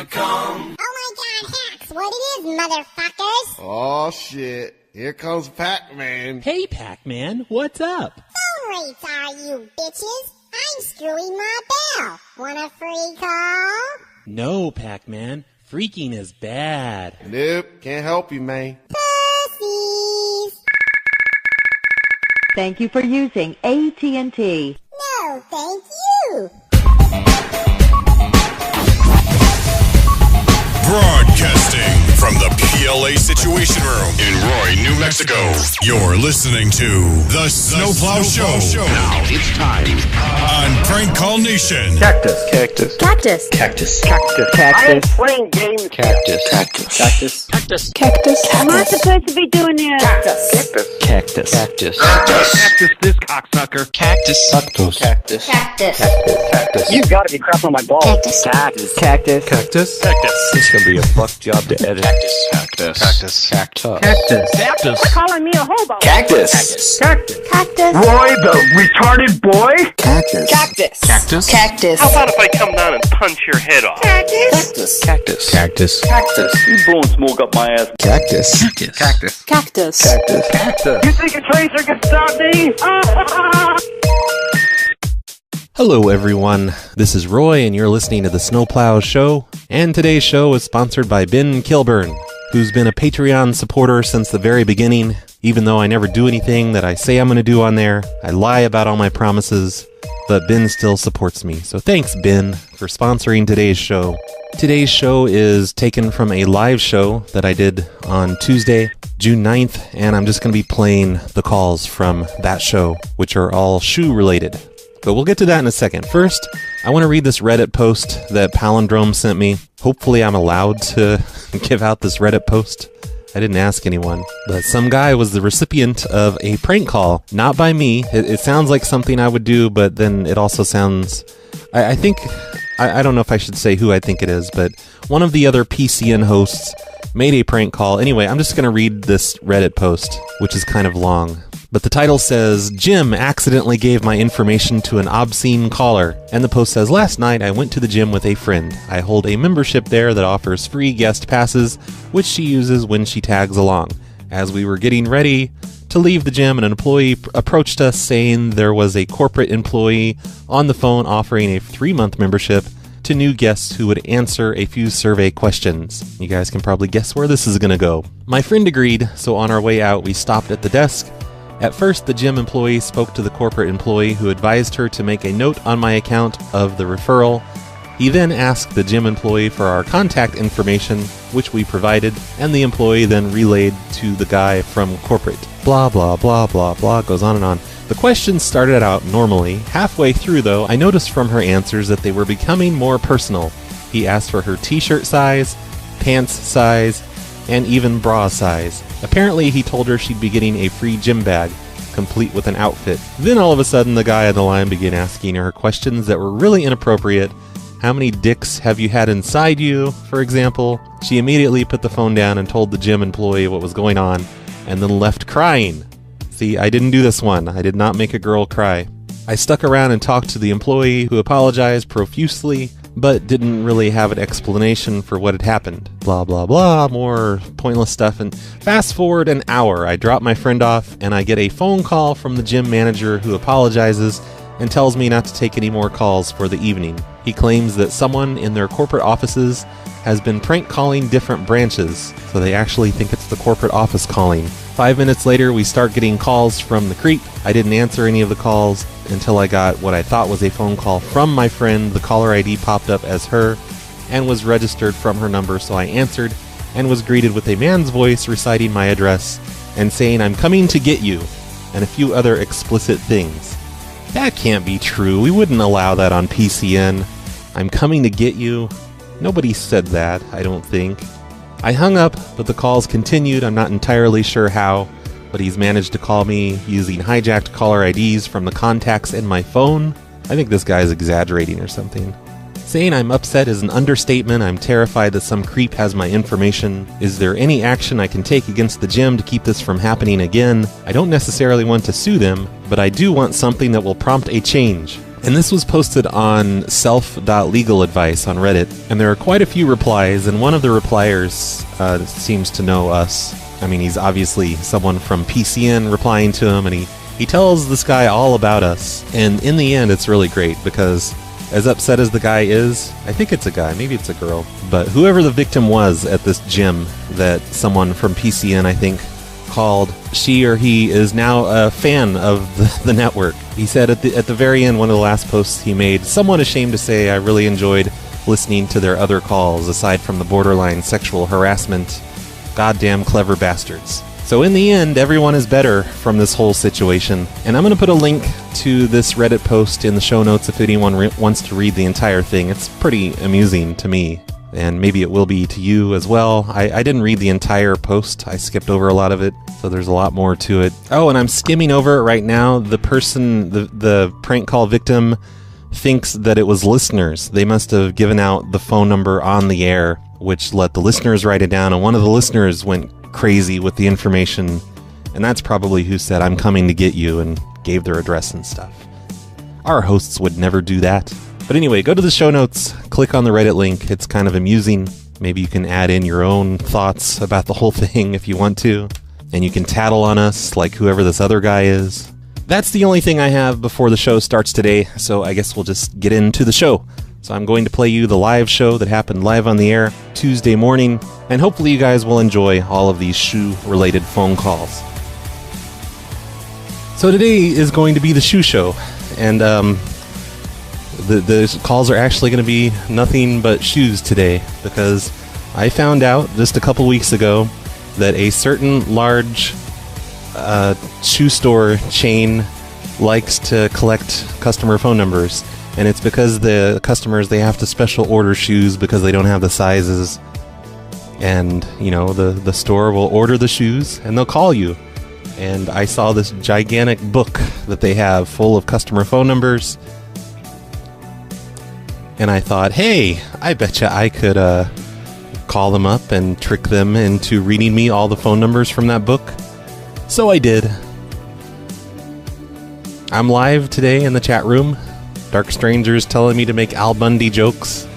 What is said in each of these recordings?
hacks.com. Oh my god, hacks! What it is, motherfuckers? Oh shit, here comes Pac-Man. Hey Pac-Man, what's up? Phone rates are you bitches? I'm screwing my bell. Want a free call? No, Pac-Man, freaking is bad. Nope, can't help you, man. Pussies! Thank you for using AT&T. No, thank you! Broadcasting from the PLA Situation Room in Roy, New Mexico. You're listening to The Snowplow Show. Now it's time On Prank Call Nation. Cactus. Cactus. Cactus. Cactus. Cactus. Cactus. I am playing games. Cactus. Cactus. Cactus. Cactus. Cactus. Am I supposed to be doing this? Cactus. Cactus. Cactus. Cactus, this cocksucker. Cactus. Cactus. Cactus. Cactus. Cactus. You gotta be crap on my balls. Cactus. Cactus. Cactus. Cactus. Cactus. It's gonna be a fuck job to edit. Cactus. Cactus. Cactus. Cactus. Cactus. Calling me a hobo. Cactus. Cactus. Cactus. Roy, the retarded boy. Cactus. Cactus. Cactus. Cactus. How about if I come down and punch your head off? Cactus. Cactus. Cactus. Cactus. You blowing smoke up my ass. Cactus. Cactus. Cactus. Cactus. You think a tracer can stop me? Hello everyone, this is Roy and you're listening to the Snowplow Show, and today's show is sponsored by Ben Kilburn, who's been a Patreon supporter since the very beginning. Even though I never do anything that I say I'm going to do on there, I lie about all my promises, but Ben still supports me. So thanks Ben for sponsoring today's show. Today's show is taken from a live show that I did on Tuesday, June 9th, and I'm just going to be playing the calls from that show, which are all shoe related. But we'll get to that in a second. First, I want to read this Reddit post that Palindrome sent me. Hopefully I'm allowed to give out this Reddit post. I didn't ask anyone. But some guy was the recipient of a prank call. Not by me. It sounds like something I would do, but then it also sounds... I think... I don't know if I should say who I think it is, but one of the other PCN hosts made a prank call. Anyway, I'm just going to read this Reddit post, which is kind of long. But the title says, Jim accidentally gave my information to an obscene caller. And the post says, last night I went to the gym with a friend. I hold a membership there that offers free guest passes, which she uses when she tags along. As we were getting ready to leave the gym, an employee approached us saying there was a corporate employee on the phone offering a 3-month membership to new guests who would answer a few survey questions. You guys can probably guess where this is going to go. My friend agreed, so on our way out we stopped at the desk. At first, the gym employee spoke to the corporate employee who advised her to make a note on my account of the referral. He then asked the gym employee for our contact information, which we provided, and the employee then relayed to the guy from corporate. Blah, blah, blah, blah, blah, goes on and on. The questions started out normally. Halfway through, though, I noticed from her answers that they were becoming more personal. He asked for her t-shirt size, pants size, and even bra size. Apparently, he told her she'd be getting a free gym bag, complete with an outfit. Then all of a sudden, the guy on the line began asking her questions that were really inappropriate. How many dicks have you had inside you, for example? She immediately put the phone down and told the gym employee what was going on, and then left crying. See, I didn't do this one. I did not make a girl cry. I stuck around and talked to the employee, who apologized profusely, but didn't really have an explanation for what had happened. Blah, blah, blah, more pointless stuff. And fast forward an hour, I drop my friend off, and I get a phone call from the gym manager who apologizes and tells me not to take any more calls for the evening. He claims that someone in their corporate offices has been prank calling different branches, so they actually think it's the corporate office calling. 5 minutes later, we start getting calls from the creep. I didn't answer any of the calls until I got what I thought was a phone call from my friend. The caller ID popped up as her and was registered from her number, so I answered and was greeted with a man's voice reciting my address and saying, "I'm coming to get you," and a few other explicit things. That can't be true. We wouldn't allow that on PCN. "I'm coming to get you." Nobody said that, I don't think. I hung up, but the calls continued. I'm not entirely sure how, but he's managed to call me using hijacked caller IDs from the contacts in my phone. I think this guy's exaggerating or something. Saying I'm upset is an understatement. I'm terrified that some creep has my information. Is there any action I can take against the gym to keep this from happening again? I don't necessarily want to sue them, but I do want something that will prompt a change. And this was posted on self.legaladvice on Reddit, and there are quite a few replies, and one of the repliers seems to know us. I mean, he's obviously someone from PCN replying to him, and he tells this guy all about us. And in the end, it's really great, because as upset as the guy is, I think it's a guy, maybe it's a girl, but whoever the victim was at this gym that someone from PCN, I think, called, she or he is now a fan of the network. He said at the very end, one of the last posts he made, somewhat ashamed to say, I really enjoyed listening to their other calls, aside from the borderline sexual harassment. Goddamn clever bastards. So in the end, everyone is better from this whole situation. And I'm going to put a link to this Reddit post in the show notes if anyone wants to read the entire thing. It's pretty amusing to me. And maybe it will be to you as well. I didn't read the entire post. I skipped over a lot of it, so there's a lot more to it. Oh, and I'm skimming over it right now. The person, the prank call victim, thinks that it was listeners. They must have given out the phone number on the air, which let the listeners write it down, and one of the listeners went crazy with the information, and that's probably who said, I'm coming to get you, and gave their address and stuff. Our hosts would never do that. But anyway, go to the show notes, click on the Reddit link. It's kind of amusing. Maybe you can add in your own thoughts about the whole thing if you want to. And you can tattle on us like whoever this other guy is. That's the only thing I have before the show starts today, so I guess we'll just get into the show. So I'm going to play you the live show that happened live on the air Tuesday morning, and hopefully you guys will enjoy all of these shoe-related phone calls. So today is going to be the shoe show, and the calls are actually going to be nothing but shoes today, because I found out just a couple weeks ago that a certain large shoe store chain likes to collect customer phone numbers, and it's because the customers, they have to special order shoes because they don't have the sizes, and you know, the store will order the shoes and they'll call you. And I saw this gigantic book that they have full of customer phone numbers, and I thought, hey, I betcha I could call them up and trick them into reading me all the phone numbers from that book. So I did. I'm live today in the chat room. Dark Strangers telling me to make Al Bundy jokes.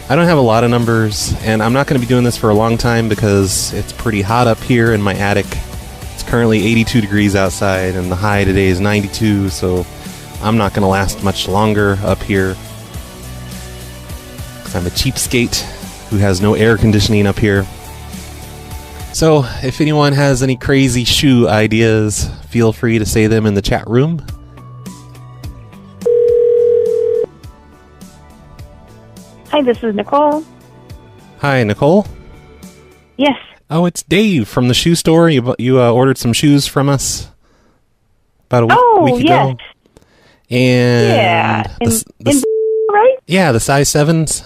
I don't have a lot of numbers, and I'm not going to be doing this for a long time because it's pretty hot up here in my attic. It's currently 82 degrees outside, and the high today is 92, so I'm not going to last much longer up here. Because I'm a cheapskate who has no air conditioning up here. So, if anyone has any crazy shoe ideas, feel free to say them in the chat room. Hi, this is Nicole. Hi, Nicole? Yes. Oh, it's Dave from the shoe store. You ordered some shoes from us about a week ago. And yeah. Right? Yeah, the size 7s?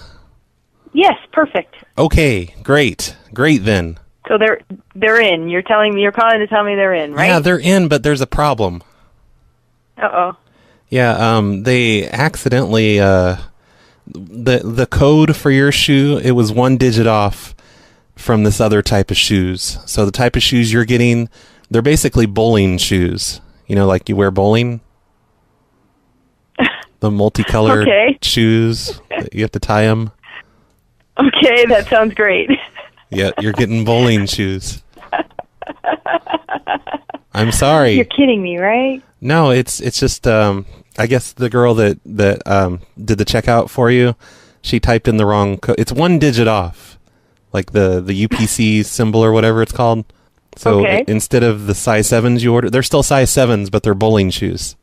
Yes, perfect. Okay, great. Great then. So they're in. You're calling to tell me they're in, right? Yeah, they're in, but there's a problem. Uh-oh. Yeah, they accidentally the code for your shoe, it was 1 digit off from this other type of shoes. So the type of shoes you're getting, they're basically bowling shoes. You know, like you wear bowling? The multicolored shoes, you have to tie them. Okay, that sounds great. Yeah, you're getting bowling shoes. I'm sorry. You're kidding me, right? No, it's just I guess the girl that did the checkout for you, she typed in the wrong code. It's 1 digit off, like the UPC symbol or whatever it's called. So instead of the size 7s you ordered, they're still size 7s, but they're bowling shoes.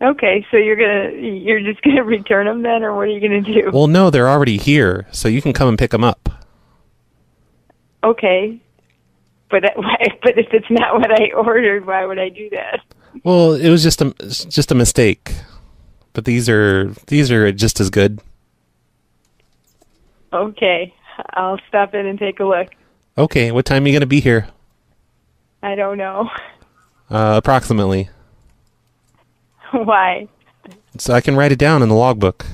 Okay, so you're just gonna return them then, or what are you gonna do? Well, no, they're already here, so you can come and pick them up. Okay, but if it's not what I ordered, why would I do that? Well, it was just a mistake, but these are just as good. Okay, I'll stop in and take a look. Okay, what time are you gonna be here? I don't know. Approximately. Why? So I can write it down in the logbook.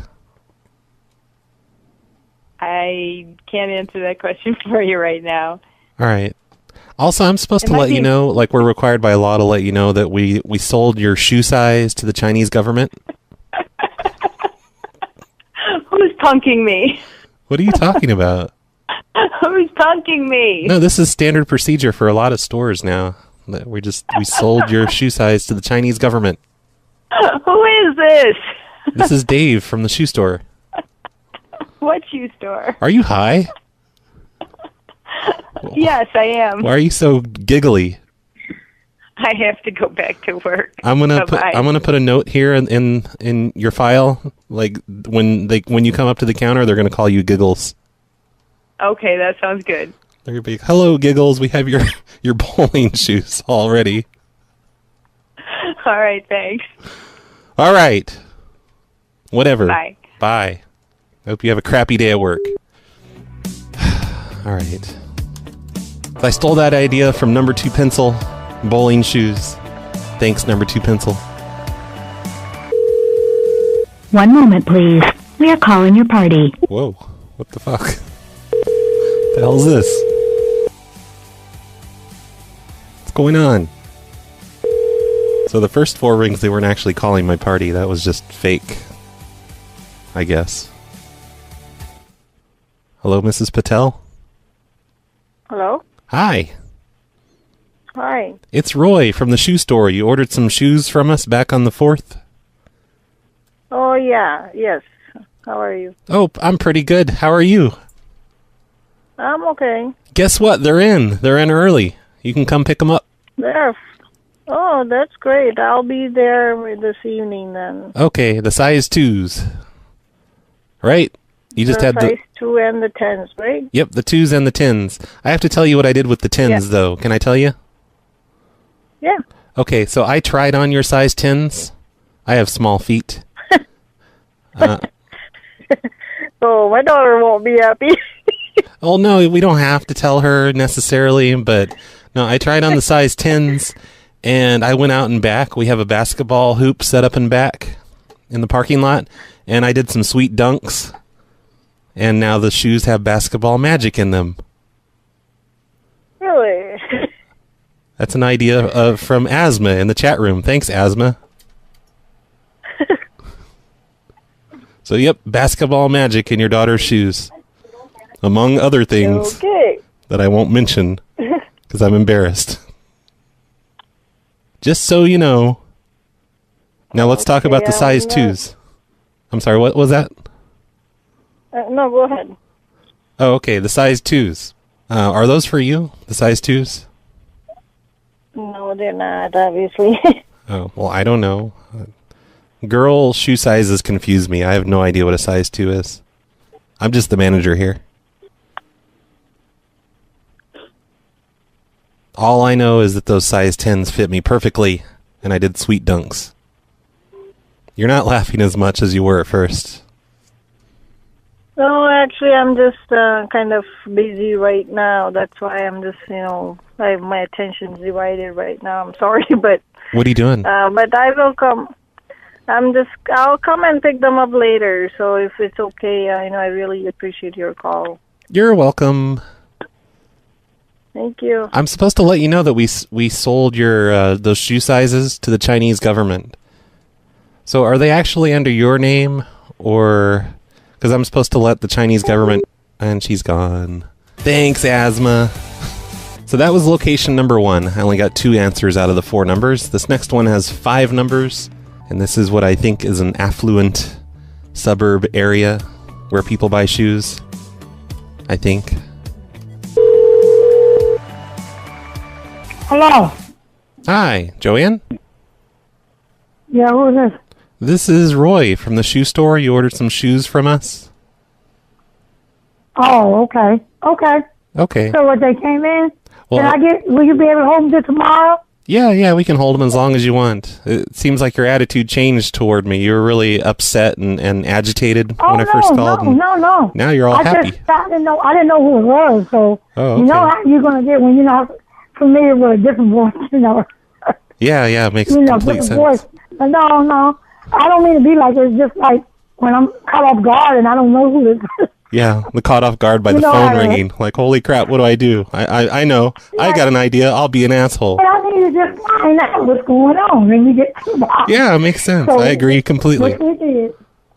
I can't answer that question for you right now. All right. Also, I'm supposed to let you know, like we're required by law to let you know that we sold your shoe size to the Chinese government. Who's punking me? What are you talking about? Who's punking me? No, this is standard procedure for a lot of stores now. We sold your shoe size to the Chinese government. Who is this? This is Dave from the shoe store. What shoe store? Are you high? Yes, I am. Why are you so giggly? I have to go back to work. I'm gonna put a note here in your file. Like when you come up to the counter, they're gonna call you Giggles. Okay, that sounds good. They're gonna be, hello, Giggles. We have your bowling shoes already. All right, thanks. All right. Whatever. Bye. Bye. Hope you have a crappy day at work. All right. I stole that idea from Number 2 Pencil. Bowling shoes. Thanks, Number 2 Pencil. One moment, please. We are calling your party. Whoa. What the fuck? What the hell is this? What's going on? So the first 4 rings, they weren't actually calling my party. That was just fake. I guess. Hello, Mrs. Patel? Hello? Hi. Hi. It's Roy from the shoe store. You ordered some shoes from us back on the 4th? Oh, yeah. Yes. How are you? Oh, I'm pretty good. How are you? I'm okay. Guess what? They're in. They're in early. You can come pick them up. There. Oh, that's great. I'll be there this evening then. Okay, the size 2s. Right? You just had the size 2 and the 10s, right? Yep, the 2s and the 10s. I have to tell you what I did with the 10s, though. Can I tell you? Yeah. Okay, so I tried on your size 10s. I have small feet. Oh, my daughter won't be happy. Oh, no, we don't have to tell her necessarily, but no, I tried on the size 10s, and I went out and back. We have a basketball hoop set up in back in the parking lot, and I did some sweet dunks, and now the shoes have basketball magic in them. Really? That's an idea from Asma in the chat room. Thanks, Asma. So, yep, basketball magic in your daughter's shoes. Among other things that I won't mention because I'm embarrassed. Just so you know. Now let's talk about the size 2s. I'm sorry, what was that? No, go ahead. Oh, okay, the size 2s. Are those for you, the size 2s? No, they're not, obviously. Oh, well, I don't know. Girl shoe sizes confuse me. I have no idea what a size 2 is. I'm just the manager here. All I know is that those size 10s fit me perfectly, and I did sweet dunks. You're not laughing as much as you were at first. No, actually, I'm just kind of busy right now. That's why I'm just, my attention's divided right now. I'm sorry, but... What are you doing? But I will come. I'll come and pick them up later. So if it's okay, I really appreciate your call. You're welcome. Thank you. I'm supposed to let you know that we sold your those shoe sizes to the Chinese government. So are they actually under your name, or because I'm supposed to let the Chinese government? And she's gone. Thanks, Asma. So that was location number 1. I only got 2 answers out of the 4 numbers. This next one has 5 numbers, and this is what I think is an affluent suburb area where people buy shoes. I think. Hello. Hi, Joanne? Yeah, who is this? This is Roy from the shoe store. You ordered some shoes from us? Oh, okay. Okay. So what, they came in? Well, Will you be able to hold them till tomorrow? Yeah, we can hold them as long as you want. It seems like your attitude changed toward me. You were really upset and agitated when I first called. No. Now you're all happy. I didn't know who it was, so okay. You know how you're going to get when you're not familiar with a different voice, Yeah, it makes complete sense. Voice. But no, I don't mean to be like it. It's just like when I'm caught off guard and I don't know who this is. Yeah, the caught off guard by the phone ringing. Like, holy crap, what do I do? I know. Yeah. I got an idea. I'll be an asshole. And I need to just find out what's going on and we get to the bottom. Yeah, it makes sense. So, I agree completely.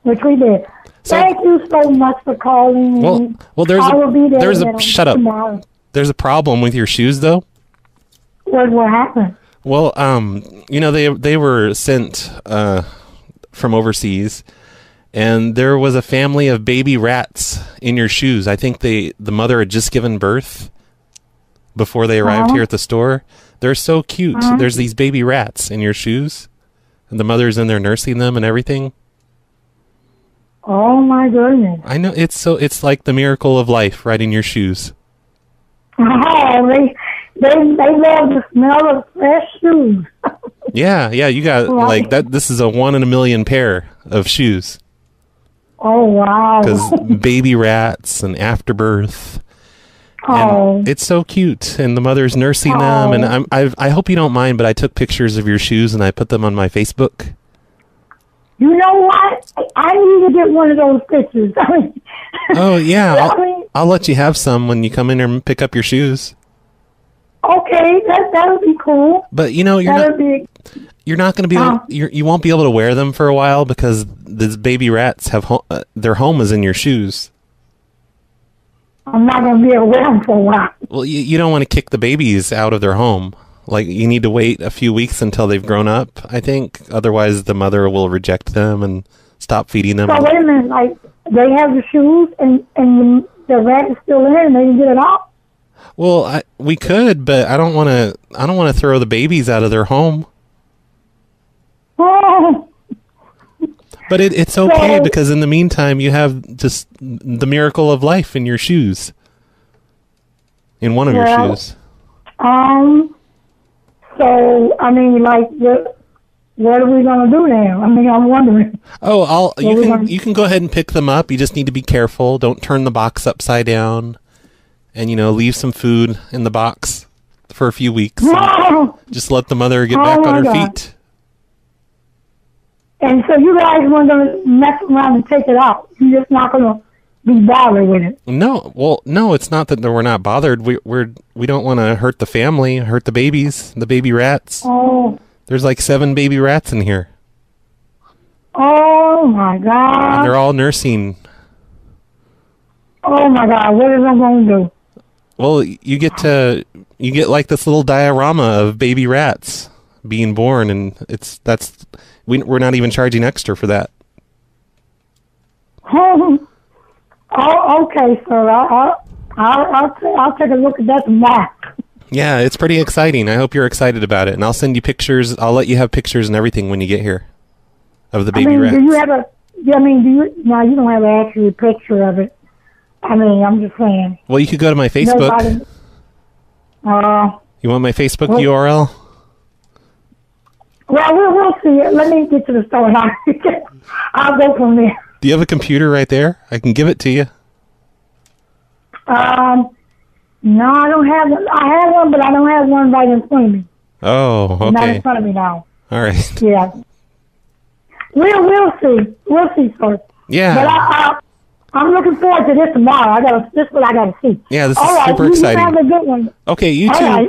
Which we did. Thank you so much for calling. Well, shut up. Tomorrow. There's a problem with your shoes, though. What happened? Well, they were sent from overseas, and there was a family of baby rats in your shoes. I think the mother had just given birth before they arrived here at the store. They're so cute. There's these baby rats in your shoes, and the mother's in there nursing them and everything. Oh my goodness! I know it's like the miracle of life right in your shoes. Oh, they love the smell of fresh shoes. Yeah, you got like that. This is a 1 in a million pair of shoes. Oh wow! Because baby rats and afterbirth. Oh, and it's so cute, and the mother's nursing them. And I hope you don't mind, but I took pictures of your shoes and I put them on my Facebook. You know what? I need to get one of those pictures. Oh yeah, I'll let you have some when you come in and pick up your shoes. Okay, that would be cool. But you're not going to be able, you won't be able to wear them for a while because these baby rats have their home is in your shoes. I'm not going to be able to wear them for a while. Well, you don't want to kick the babies out of their home. Like, you need to wait a few weeks until they've grown up, I think. Otherwise, the mother will reject them and stop feeding them. So, wait a minute. Like, they have the shoes and the rat is still in and they can get it off? Well, we could, but I don't want to throw the babies out of their home. Oh. But it's okay because in the meantime, you have just the miracle of life in your shoes. In one of your shoes. So, I mean, like, what are we going to do now? I mean, I'm wondering. Oh, you can go ahead and pick them up. You just need to be careful. Don't turn the box upside down. And, leave some food in the box for a few weeks. Just let the mother get back on her feet. And so you guys weren't going to mess around and take it out. You're just not going to be bothered with it. No, it's not that we're not bothered. We don't want to hurt the family, hurt the babies, the baby rats. Oh. There's like 7 baby rats in here. Oh, my God. And they're all nursing. Oh, my God. What is I going to do? Well, you get like this little diorama of baby rats being born, and we're not even charging extra for that. Oh, okay, sir. I'll take a look at that tomorrow. Yeah, it's pretty exciting. I hope you're excited about it, and I'll send you pictures. I'll let you have pictures and everything when you get here of the baby rats. Do you have no, you don't have an actual picture of it. I mean, I'm just saying. Well, you could go to my Facebook. You want my Facebook URL? Well, we'll see. Let me get to the store and I'll go from there. Do you have a computer right there? I can give it to you. No, I don't have one. I have one, but I don't have one right in front of me. Oh, okay. Not in front of me now. All right. Yeah. We'll see. We'll see, sir. Yeah. But I'm looking forward to this tomorrow. This is what I got to see. Yeah, this is super exciting. You have a good one. Okay, you too. Right.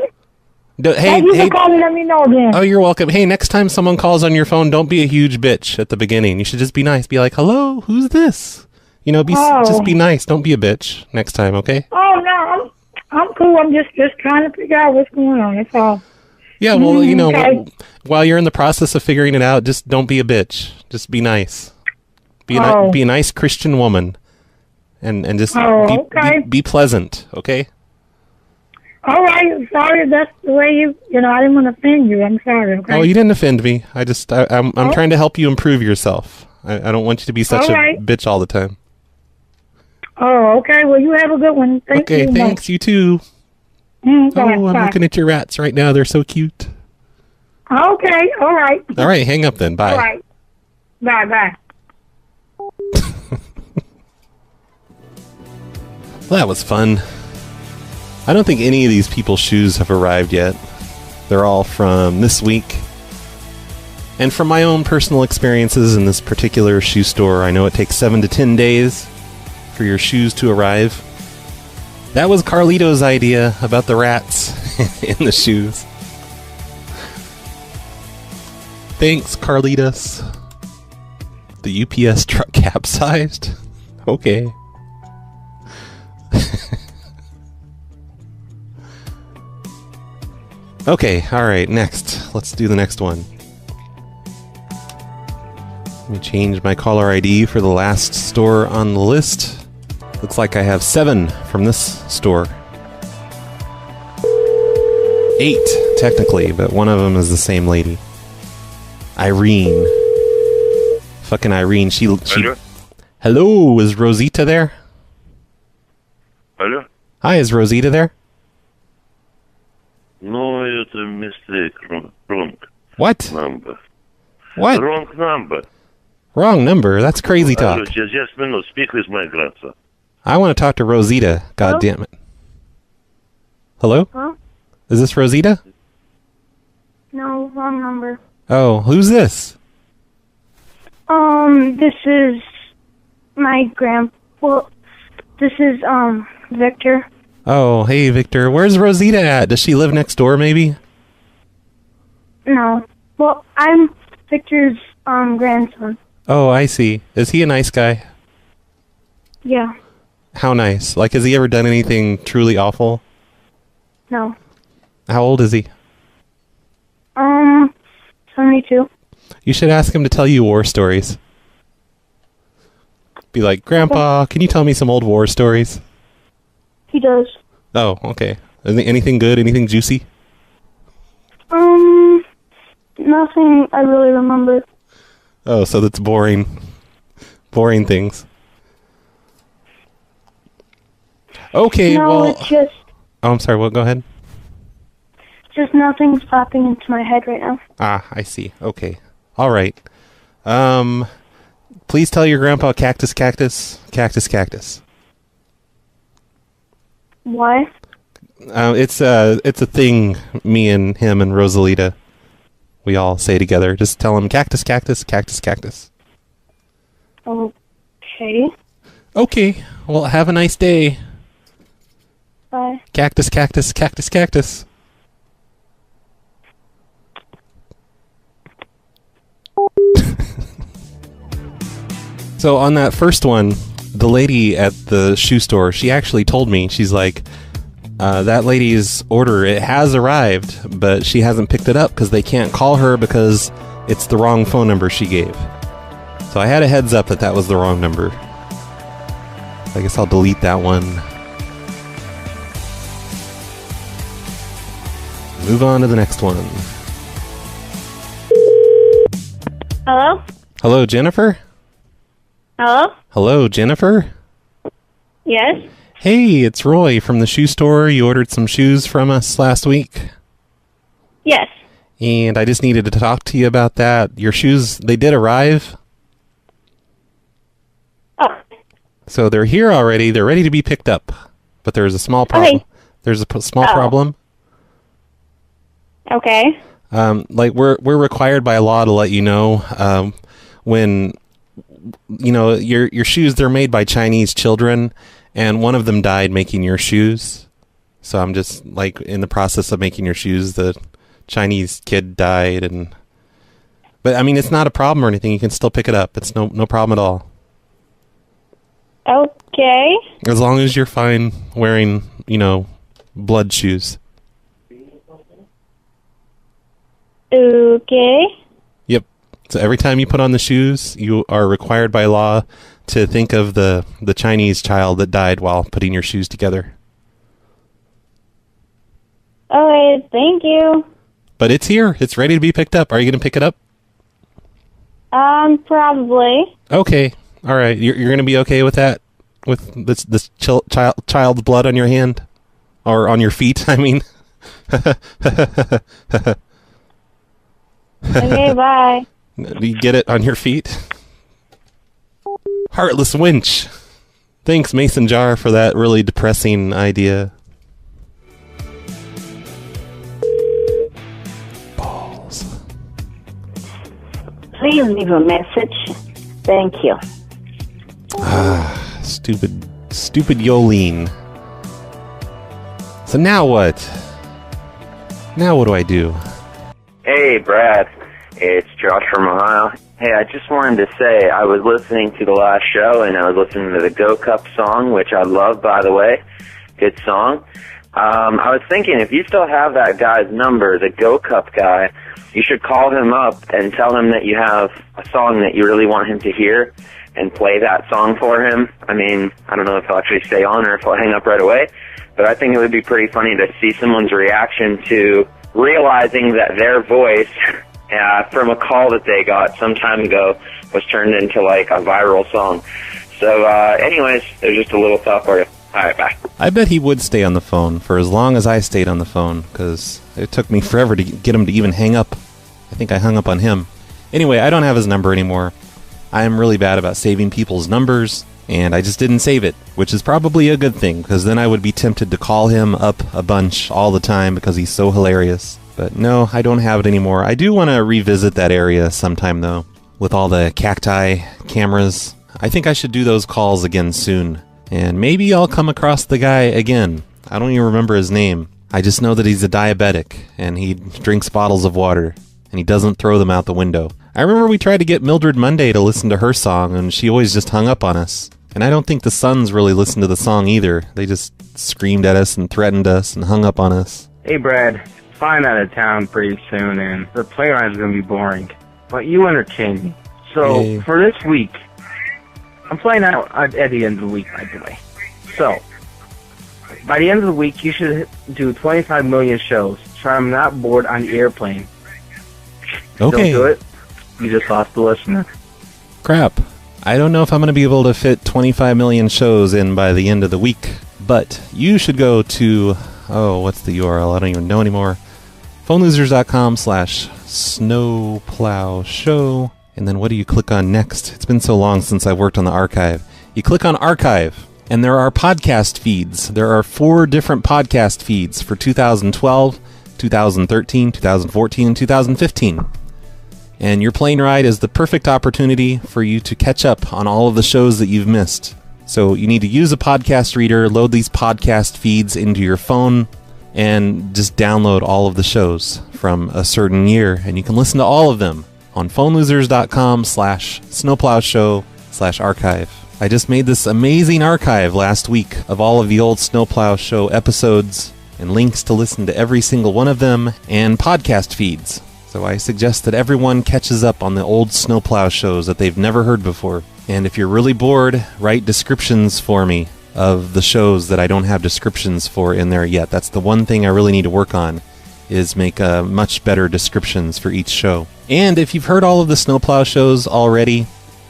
Hey, you can call me and let me know again. Oh, you're welcome. Hey, next time someone calls on your phone, don't be a huge bitch at the beginning. You should just be nice. Be like, hello, who's this? Just be nice. Don't be a bitch next time, okay? Oh, no, I'm cool. I'm just trying to figure out what's going on. That's all. Yeah, well, okay. While you're in the process of figuring it out, just don't be a bitch. Just be nice. Be a nice Christian woman. And just be pleasant, okay? All right, I'm sorry. That's the way I didn't want to offend you. I'm sorry, okay? Oh, you didn't offend me. I'm trying to help you improve yourself. I don't want you to be such a bitch all the time. Oh, okay. Well, you have a good one. Thank you. Okay, thanks. You too. I'm looking at your rats right now. They're so cute. Okay, all right. All right, hang up then. Bye. All right. Bye. Well, that was fun. I don't think any of these people's shoes have arrived yet. They're all from this week. And from my own personal experiences in this particular shoe store, I know it takes 7 to 10 days for your shoes to arrive. That was Carlito's idea about the rats in the shoes. Thanks, Carlitos. The UPS truck capsized. Okay. Okay, alright, next. Let's do the next one. Let me change my caller ID for the last store on the list. Looks like I have 7 from this store. 8, technically, but one of them is the same lady. Irene. Fucking Irene. She. Hello? Hello, is Rosita there? Hello? Hi, is Rosita there? No, it's a mistake. Wrong. What? Number. What? Wrong number. Wrong number. That's crazy talk. Hello, just minute. Speak with my grandson. I want to talk to Rosita. God damn it. Hello? Huh? Is this Rosita? No, wrong number. Oh, who's this? This is my well, this is, Victor. Oh, hey, Victor. Where's Rosita at? Does she live next door, maybe? No. Well, I'm Victor's, grandson. Oh, I see. Is he a nice guy? Yeah. How nice? Like, has he ever done anything truly awful? No. How old is he? 72. You should ask him to tell you war stories. Be like, Grandpa, can you tell me some old war stories? He does. Oh, okay. Anything good? Anything juicy? Nothing I really remember. Oh, so that's boring. Boring things. Okay, no, well... it's just... Oh, I'm sorry, go ahead. Just nothing's popping into my head right now. Ah, I see. Okay. All right. Please tell your grandpa cactus, cactus, cactus, cactus. Why? It's a thing me and him and Rosalita, we all say together. Just tell him cactus, cactus, cactus, cactus. Okay. Okay. Well, have a nice day. Bye. Cactus, cactus, cactus, cactus. So on that first one, the lady at the shoe store, she actually told me, she's like, that lady's order, it has arrived, but she hasn't picked it up because they can't call her because it's the wrong phone number she gave. So I had a heads up that was the wrong number. I guess I'll delete that one. Move on to the next one. Hello? Hello, Jennifer? Hello? Hello, Jennifer? Yes? Hey, it's Roy from the shoe store. You ordered some shoes from us last week. Yes. And I just needed to talk to you about that. Your shoes, they did arrive. Oh. So they're here already. They're ready to be picked up. But there's a small problem. Okay. There's a small problem. Okay. Like we're required by law to let you know when you know your shoes, they're made by Chinese children, and one of them died making your shoes. So I'm just like in the process of making your shoes. The Chinese kid died, but I mean it's not a problem or anything. You can still pick it up. It's no problem at all. Okay. As long as you're fine wearing, blood shoes. Okay. Yep. So every time you put on the shoes, you are required by law to think of the Chinese child that died while putting your shoes together. Okay, thank you. But it's here. It's ready to be picked up. Are you going to pick it up? Probably. Okay. All right. You're going to be okay with that? With this child's blood on your hand? Or on your feet, I mean. Okay, bye. Do you get it on your feet? Heartless winch. Thanks, Mason Jar, for that really depressing idea. Balls. Please leave a message. Thank you. Ah, stupid Yolene. So now what? Now what do I do? Hey, Brad. It's Josh from Ohio. Hey, I just wanted to say I was listening to the last show, and I was listening to the Go Cup song, which I love, by the way. Good song. I was thinking, if you still have that guy's number, the Go Cup guy, you should call him up and tell him that you have a song that you really want him to hear and play that song for him. I mean, I don't know if he'll actually stay on or if he'll hang up right away, but I think it would be pretty funny to see someone's reaction to realizing that their voice from a call that they got some time ago was turned into like a viral song. So anyways, there's just a little thought for you. All right, bye. I bet he would stay on the phone for as long as I stayed on the phone, because it took me forever to get him to even hang up. I think I hung up on him. Anyway, I don't have his number anymore. I am really bad about saving people's numbers, and I just didn't save it, which is probably a good thing, because then I would be tempted to call him up a bunch all the time because he's so hilarious. But no, I don't have it anymore. I do want to revisit that area sometime, though, with all the cacti cameras. I think I should do those calls again soon. And maybe I'll come across the guy again. I don't even remember his name. I just know that he's a diabetic, and he drinks bottles of water, and he doesn't throw them out the window. I remember we tried to get Mildred Monday to listen to her song, and she always just hung up on us. And I don't think the Sons really listened to the song either. They just screamed at us and threatened us and hung up on us. Hey, Brad. Flying out of town pretty soon, and the play ride's going to be boring. But you entertain me. So, for this week, I'm flying out at the end of the week, by the way. So, by the end of the week, you should do 25 million shows, so I'm not bored on the airplane. Okay. Don't do it. You just lost the listener. Crap. I don't know if I'm going to be able to fit 25 million shows in by the end of the week, but you should go to, what's the URL? I don't even know anymore. phonelosers.com/snowplowshow. And then what do you click on next? It's been so long since I worked on the archive. You click on archive, and there are podcast feeds. There are 4 different podcast feeds for 2012, 2013, 2014, and 2015. And your plane ride is the perfect opportunity for you to catch up on all of the shows that you've missed. So you need to use a podcast reader, load these podcast feeds into your phone, and just download all of the shows from a certain year, and you can listen to all of them on phonelosers.com/snowplowshow/archive. I just made this amazing archive last week of all of the old Snowplow Show episodes and links to listen to every single one of them and podcast feeds. So I suggest that everyone catches up on the old Snowplow shows that they've never heard before. And if you're really bored, write descriptions for me of the shows that I don't have descriptions for in there yet. That's the one thing I really need to work on, is make much better descriptions for each show. And if you've heard all of the Snowplow shows already,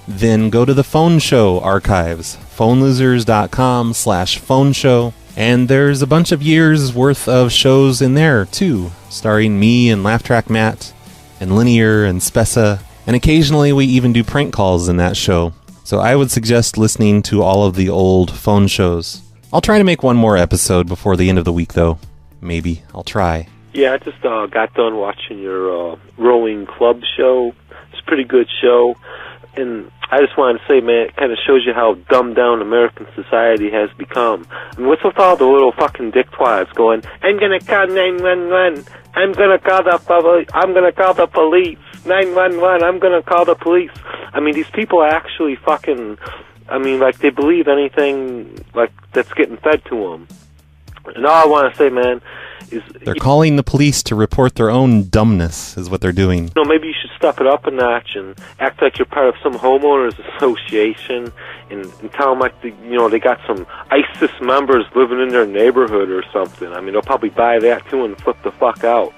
then go to the Phone Show archives, phonelosers.com/phone show, and there's a bunch of years worth of shows in there too, starring me and Laugh Track Matt and Linear and Spessa, and occasionally we even do prank calls in that show. So I would suggest listening to all of the old phone shows. I'll try to make one more episode before the end of the week, though. Maybe. I'll try. Yeah, I just got done watching your rowing club show. It's a pretty good show. And I just wanted to say, man, it kind of shows you how dumbed down American society has become. I mean, what's with all the little fucking dick twads going, I'm going to call 911. I'm going to call the police. 911. I'm going to call the police. I mean, these people actually fucking, I mean, like, they believe anything, like, that's getting fed to them. And all I want to say, man, is... They're calling the police to report their own dumbness, is what they're doing. You know, maybe you should step it up a notch and act like you're part of some homeowners association and tell them, like, they got some ISIS members living in their neighborhood or something. I mean, they'll probably buy that, too, and flip the fuck out.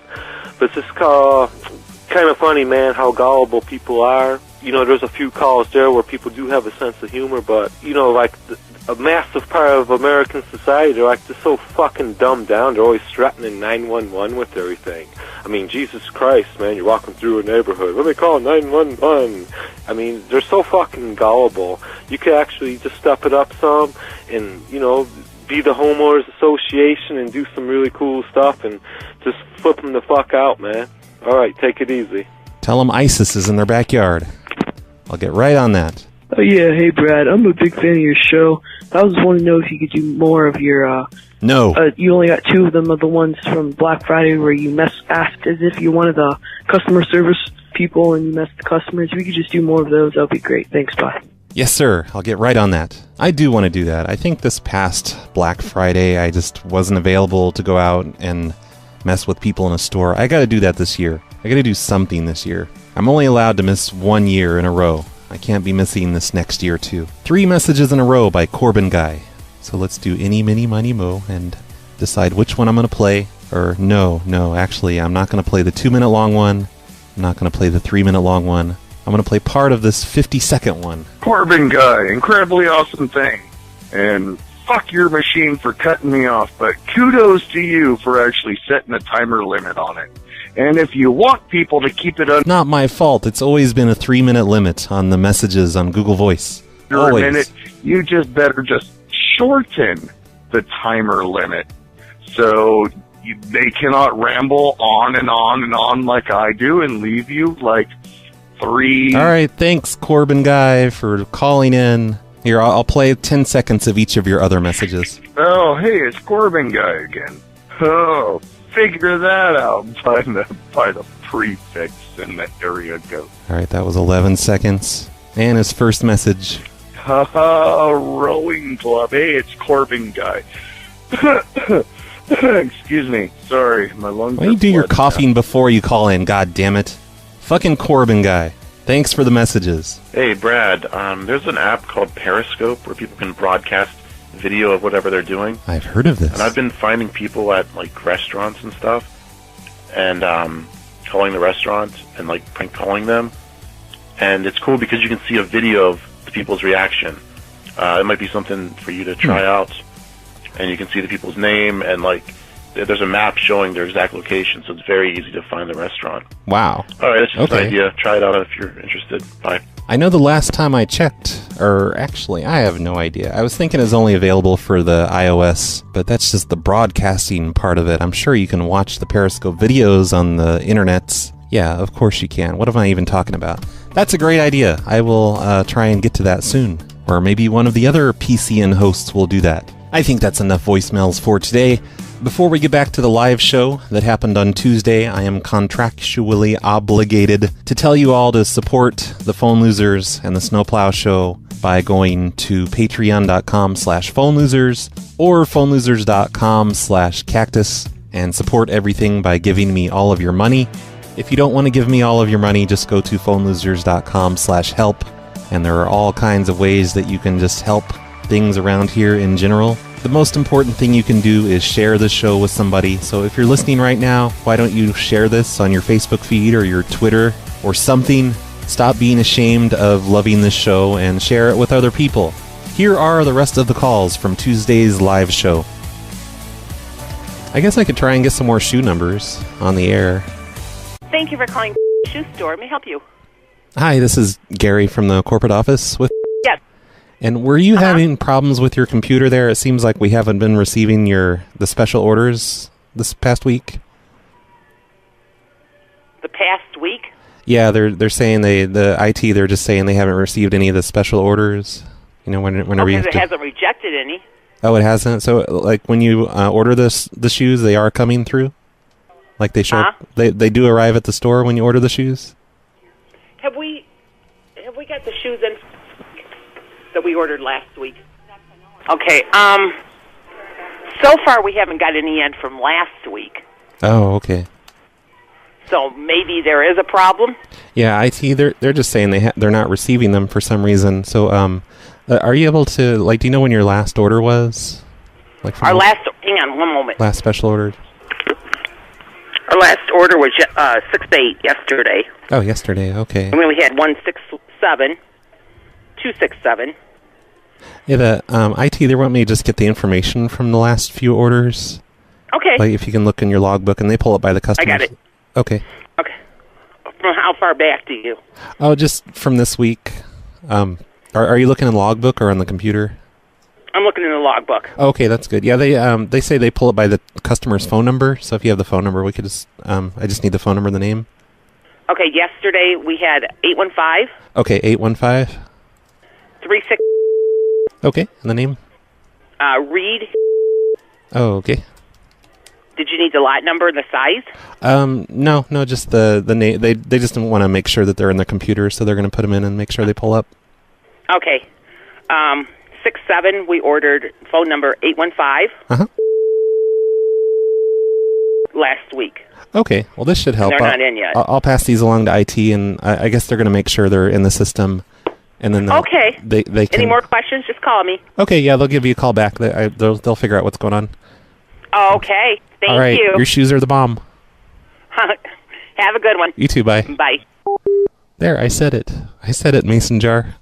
But it's just kind of funny, man, how gullible people are. You know, there's a few calls there where people do have a sense of humor, but, you know, like, a massive part of American society, they're like just so fucking dumbed down. They're always threatening 911 with everything. I mean, Jesus Christ, man, you're walking through a neighborhood. Let me call 911. I mean, they're so fucking gullible. You could actually just step it up some and, you know, be the homeowners association and do some really cool stuff and just flip them the fuck out, man. All right, take it easy. Tell them ISIS is in their backyard. I'll get right on that. Oh, yeah. Hey, Brad. I'm a big fan of your show. I was wanting to know if you could do more of your, No. You only got 2 of them, of the ones from Black Friday where you asked as if you wanted the customer service people and you mess with customers. If we could just do more of those, that would be great. Thanks, bye. Yes, sir. I'll get right on that. I do want to do that. I think this past Black Friday, I just wasn't available to go out and mess with people in a store. I got to do that this year. I got to do something this year. I'm only allowed to miss 1 year in a row. I can't be missing this next year, too. 3 messages in a row by Corbin Guy. So let's do Eeny, Miny, Miny, Mo and decide which one I'm going to play. Or no, actually, I'm not going to play the 2-minute long one. I'm not going to play the 3-minute long one. I'm going to play part of this 50-second one. Corbin Guy, incredibly awesome thing. And fuck your machine for cutting me off, but kudos to you for actually setting a timer limit on it. And if you want people to keep it under... Not my fault. It's always been a 3-minute limit on the messages on Google Voice. a minute, you just better just shorten the timer limit. So they cannot ramble on and on and on like I do and leave you like 3... All right, thanks, Corbin Guy, for calling in. Here, I'll play 10 seconds of each of your other messages. Oh, hey, it's Corbin Guy again. Oh, figure that out by the prefix in the area code. All right, that was 11 seconds. And his first message. Haha, rowing club. Hey, it's Corbin Guy. Excuse me. Sorry, my lungs. Why don't you do your coughing before you call in? God damn it! Fucking Corbin Guy. Thanks for the messages. Hey, Brad, there's an app called Periscope where people can broadcast video of whatever they're doing. I've heard of this. And I've been finding people at, like, restaurants and stuff and calling the restaurant and, like, prank calling them. And it's cool because you can see a video of the people's reaction. It might be something for you to try out. And you can see the people's name and, like, there's a map showing their exact location, so it's very easy to find the restaurant. Wow. All right, that's just an idea. Try it out if you're interested. Bye. I know the last time I checked, or actually, I have no idea. I was thinking it's only available for the iOS, but that's just the broadcasting part of it. I'm sure you can watch the Periscope videos on the internets. Yeah, of course you can. What am I even talking about? That's a great idea. I will try and get to that soon. Or maybe one of the other PCN hosts will do that. I think that's enough voicemails for today. Before we get back to the live show that happened on Tuesday, I am contractually obligated to tell you all to support the Phone Losers and the Snowplow Show by going to patreon.com/phonelosers or phonelosers.com/cactus and support everything by giving me all of your money. If you don't want to give me all of your money, just go to phonelosers.com/help, and there are all kinds of ways that you can just help things around here in general. The most important thing you can do is share the show with somebody. So if you're listening right now, why don't you share this on your Facebook feed or your Twitter or something? Stop being ashamed of loving this show and share it with other people. Here are the rest of the calls from Tuesday's live show. I guess I could try and get some more shoe numbers on the air. Thank you for calling Shoe Store. May I help you? Hi, this is Gary from the corporate office with... Yes. And were you having problems with your computer there? It seems like we haven't been receiving the special orders this past week. The past week? Yeah, they're saying the IT, they're just saying they haven't received any of the special orders. You know, whenever you have it hasn't rejected any. Oh, it hasn't? So, like, when you order the shoes, they are coming through? Like, they show up, they do arrive at the store when you order the shoes? Have we got the shoes in that we ordered last week? Okay, so far we haven't got any in from last week. Oh, okay. So maybe there is a problem? Yeah, IT, they're just saying they're not receiving them for some reason. So, are you able to, like, do you know when your last order was? Like, hang on one moment. Last special order? Our last order was 6/8 yesterday. Oh, yesterday, okay. I mean, we had 167, 267. Yeah, the IT, they want me to just get the information from the last few orders. Okay. Like, if you can look in your logbook, and they pull it by the customers. I got it. Okay. Okay. From how far back do you? Oh, just from this week. Are you looking in the logbook or on the computer? I'm looking in the logbook. Okay, that's good. Yeah, they say they pull it by the customer's phone number. So if you have the phone number, we could just I just need the phone number and the name. Okay, yesterday we had 815. Okay, 815. 36. Okay, and the name? Reed. Oh, okay. Did you need the lot number and the size? No, just the name. They just want to make sure that they're in the computer, so they're going to put them in and make sure they pull up. Okay. 67, we ordered phone number 815 last week. Okay, well, this should help. They're not in yet. I'll pass these along to IT, and I guess they're going to make sure they're in the system. And then okay. They can... Any more questions, just call me. Okay, yeah, they'll give you a call back. They'll figure out what's going on. Okay, thank All right, you. Your shoes are the bomb. Have a good one. You too, bye. Bye. There, I said it. Mason jar.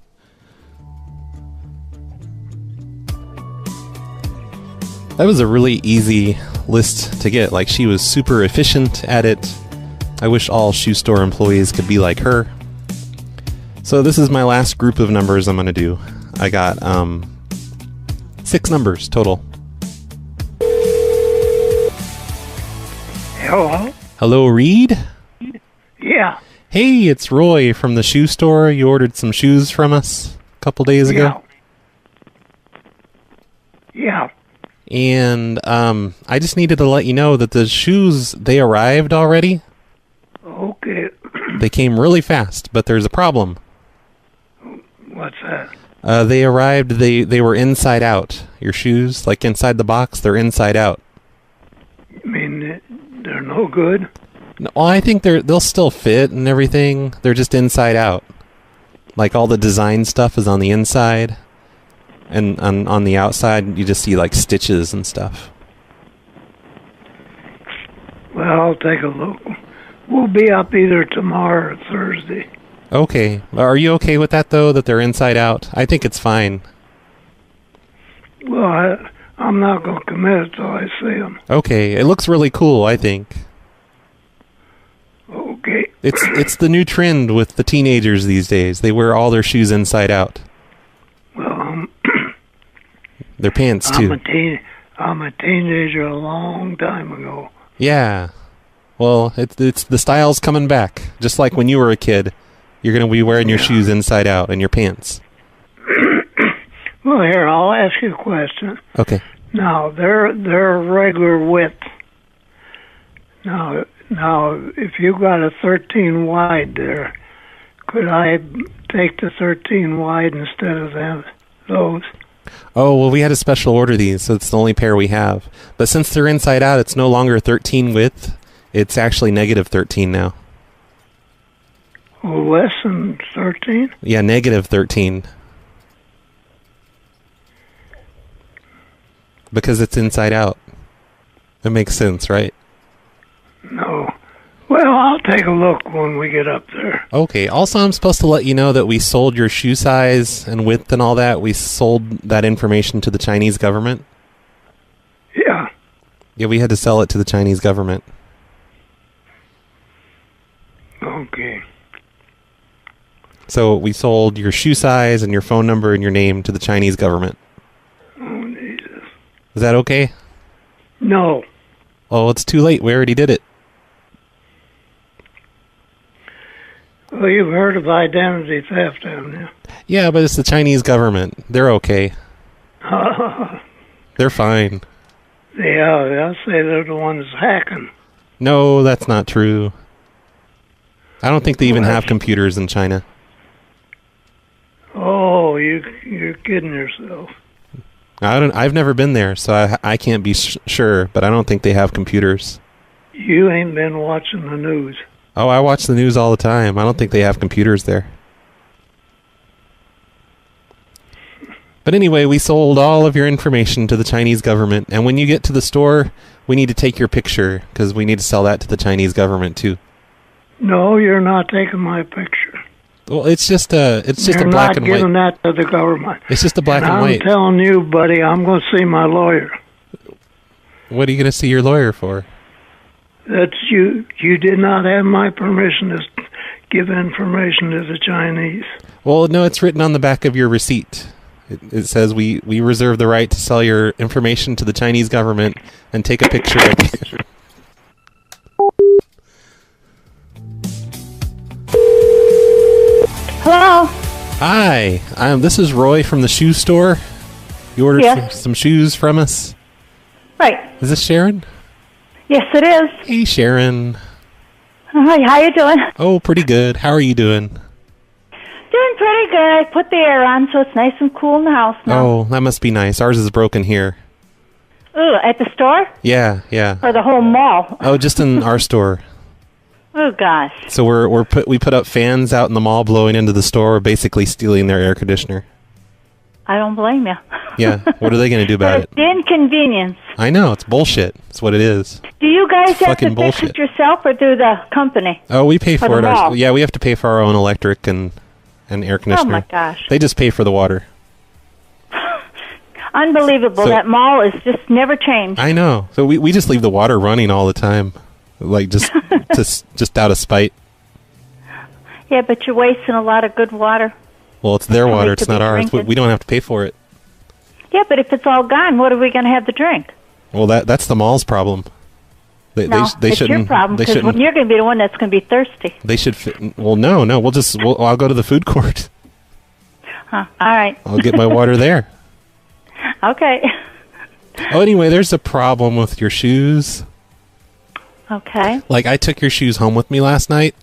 That was a really easy list to get. Like, she was super efficient at it. I wish all shoe store employees could be like her. So this is my last group of numbers I'm going to do. I got 6 numbers total. Hello? Hello, Reed? Yeah. Hey, it's Roy from the shoe store. You ordered some shoes from us a couple days ago. Yeah. And I just needed to let you know that the shoes, they arrived already. Okay. They came really fast, but there's a problem. What's that? They arrived, they were inside out. Your shoes, like inside the box, they're inside out. You mean they're no good? No, I think they'll still fit and everything. They're just inside out. Like all the design stuff is on the inside. And on the outside, you just see like stitches and stuff. Well, I'll take a look. We'll be up either tomorrow or Thursday. Okay. Are you okay with that, though, that they're inside out? I think it's fine. Well, I'm not going to commit until I see them. Okay. It looks really cool, I think. Okay. It's the new trend with the teenagers these days. They wear all their shoes inside out. Well, their pants, too. I'm a teenager a long time ago. Yeah. Well, it's the style's coming back. Just like when you were a kid. You're going to be wearing your shoes inside out and your pants. Well, here, I'll ask you a question. Okay. Now, they're regular width. Now, if you got a 13 wide there, could I take the 13 wide instead of those? Oh, well, we had to special order these, so it's the only pair we have. But since they're inside out, it's no longer 13 width. It's actually negative 13 now. Oh, less than 13? Yeah, negative 13. Because it's inside out. That makes sense, right? No. Well, I'll take a look when we get up there. Okay. Also, I'm supposed to let you know that we sold your shoe size and width and all that. We sold that information to the Chinese government. Yeah. Yeah, we had to sell it to the Chinese government. Okay. So we sold your shoe size and your phone number and your name to the Chinese government. Oh, Jesus. Is that okay? No. Oh, it's too late. We already did it. Well, you've heard of identity theft, haven't you? Yeah, but it's the Chinese government. They're okay. They're fine. Yeah, they'll say they're the ones hacking. No, that's not true. I don't think they even have computers in China. Oh, you're kidding yourself. I've never been there, so I can't be sure, but I don't think they have computers. You ain't been watching the news. Oh, I watch the news all the time. I don't think they have computers there. But anyway, we sold all of your information to the Chinese government, and when you get to the store, we need to take your picture, because we need to sell that to the Chinese government, too. No, you're not taking my picture. Well, it's just a black and white. You're not giving that to the government. It's just a black and white. I'm telling you, buddy, I'm going to see my lawyer. What are you going to see your lawyer for? That you did not have my permission to give information to the Chinese. Well, no, it's written on the back of your receipt. It says we reserve the right to sell your information to the Chinese government and take a picture of you. Hello? Hi, this is Roy from the shoe store. You ordered some shoes from us? Right. Is this Sharon? Yes, it is. Hey, Sharon. Hi, how you doing? Oh, pretty good. How are you doing? Doing pretty good. I put the air on, so it's nice and cool in the house now. Oh, that must be nice. Ours is broken here. Ooh, at the store? Yeah. Or the whole mall? Oh, just in our store. Oh, gosh. So we put up fans out in the mall blowing into the store, basically stealing their air conditioner. I don't blame you. Yeah. What are they going to do about it? The inconvenience. I know. It's bullshit. It's what it is. Do you guys have to fucking fix bullshit. it yourself or do the company? Oh, we pay for the it. mall? Yeah, we have to pay for our own electric and air conditioner. Oh, my gosh. They just pay for the water. Unbelievable. So- That mall is just never changed. I know. So we just leave the water running all the time. Like, just out of spite. Yeah, but you're wasting a lot of good water. Well, it's their water. It's could not be ours. drinking. We don't have to pay for it. Yeah, but if it's all gone, what are we going to have to drink? Well, that's the mall's problem. They No, it's shouldn't. your problem, They because shouldn't. you're going to be the one that's going to be thirsty. They should. Well, no. I'll go to the food court. Huh. All right. I'll get my water there. Okay. Oh, anyway, there's a problem with your shoes. Okay. Like, I took your shoes home with me last night,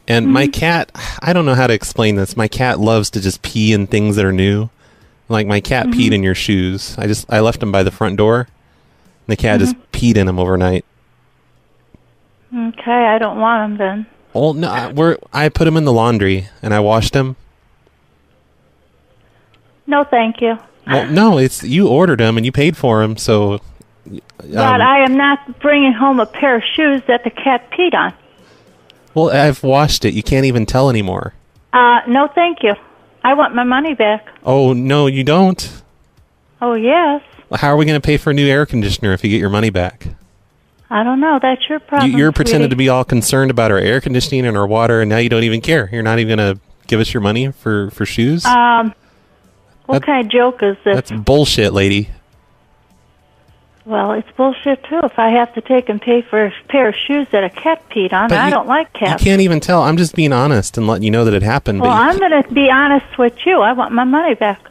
and my cat, I don't know how to explain this. My cat loves to just pee in things that are new. Like, my cat peed in your shoes. I left them by the front door, and the cat just peed in them overnight. Okay, I don't want them then. Oh, no, I put them in the laundry, and I washed them. No, thank you. Well, no, you ordered them, and you paid for them, so... But I am not bringing home a pair of shoes that the cat peed on. Well, I've washed it. You can't even tell anymore. No, thank you. I want my money back. Oh, no, you don't. Oh, yes. How are we going to pay for a new air conditioner if you get your money back? I don't know. That's your problem. You're pretending to sweetie. be all concerned about our air conditioning and our water, and now you don't even care. You're not even going to give us your money for shoes? What kind of joke is this? That's bullshit, lady. Well, it's bullshit, too. If I have to take and pay for a pair of shoes that a cat peed on, But I you- don't like You cats. can't even tell. I'm just being honest and letting you know that it happened. Well, but I'm going to be honest with you. I want my money back.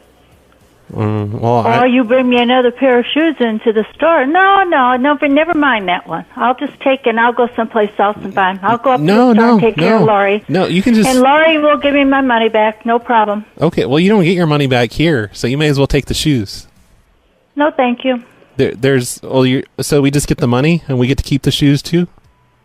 Or you bring me another pair of shoes into the store. No, never mind that one. I'll just take and I'll go someplace else and buy them. I'll go up to the store and take care of Laurie. No, you can just... And Laurie will give me my money back. No problem. Okay, well, you don't get your money back here, so you may as well take the shoes. No, thank you. So we just get the money, and we get to keep the shoes, too?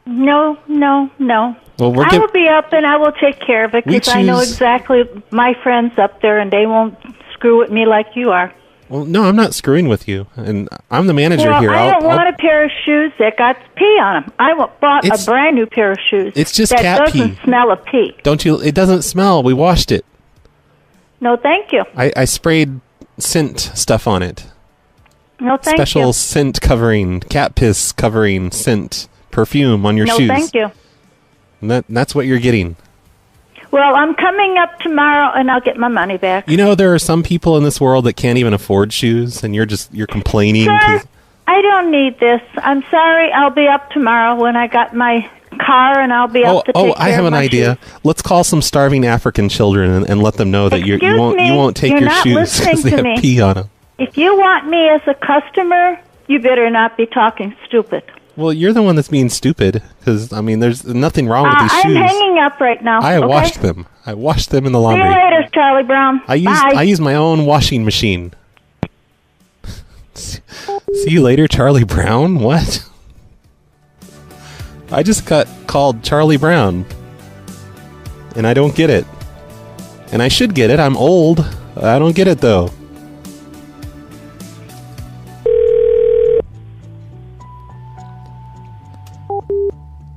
No. Well, I will be up and I will take care of it because I know exactly my friends up there and they won't screw with me like you are. Well, no, I'm not screwing with you, and I'm the manager Well, here. I don't want a pair of shoes that got pee on them. I bought a brand new pair of shoes. It's just that cat pee. doesn't smell of pee. Don't you? It doesn't smell. We washed it. No, thank you. I sprayed scent stuff on it. No, thank Special you. scent covering, cat piss covering scent perfume on your No, shoes. thank you. And that's what you're getting. Well, I'm coming up tomorrow and I'll get my money back. You know, there are some people in this world that can't even afford shoes, and you're complaining. Sir, I don't need this. I'm sorry. I'll be up tomorrow when I got my car and I'll be up to take care I have of an my idea. shoes. Let's call some starving African children and let them know that you Excuse won't me, take you're your not shoes listening because they to have me. pee on them. If you want me as a customer, you better not be talking stupid. Well, you're the one that's being stupid because there's nothing wrong with these I'm shoes. hanging up right now. I okay? washed them. I washed them in the See laundry. you later, Charlie Brown. I Bye. use my own washing machine. See you later, Charlie Brown. What? I just got called Charlie Brown, and I don't get it. And I should get it. I'm old. I don't get it though.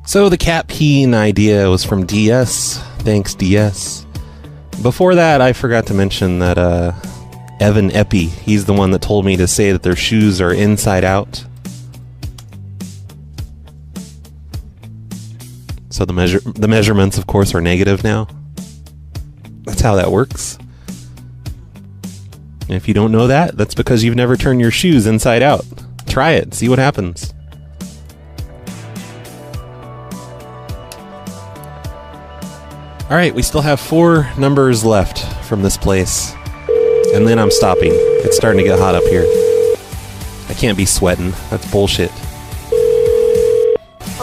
So the cat peeing idea was from DS. Thanks, DS. Before that, I forgot to mention that Evan Epi, he's the one that told me to say that their shoes are inside out. So the measurements, of course, are negative now. That's how that works. And if you don't know that, that's because you've never turned your shoes inside out. Try it. See what happens. Alright, we still have 4 numbers left from this place. And then I'm stopping. It's starting to get hot up here. I can't be sweating. That's bullshit.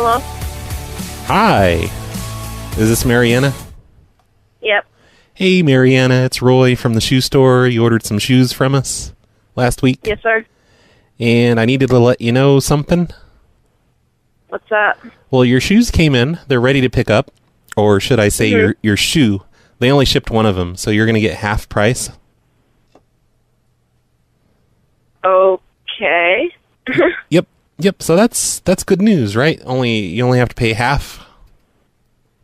Hello? Hi. Is this Mariana? Yep. Hey, Mariana, it's Roy from the shoe store. You ordered some shoes from us last week. Yes, sir. And I needed to let you know something. What's that? Well, your shoes came in. They're ready to pick up. Or should I say your shoe. They only shipped one of them, so you're going to get half price. Okay. Yep, so that's good news, right? You only have to pay half.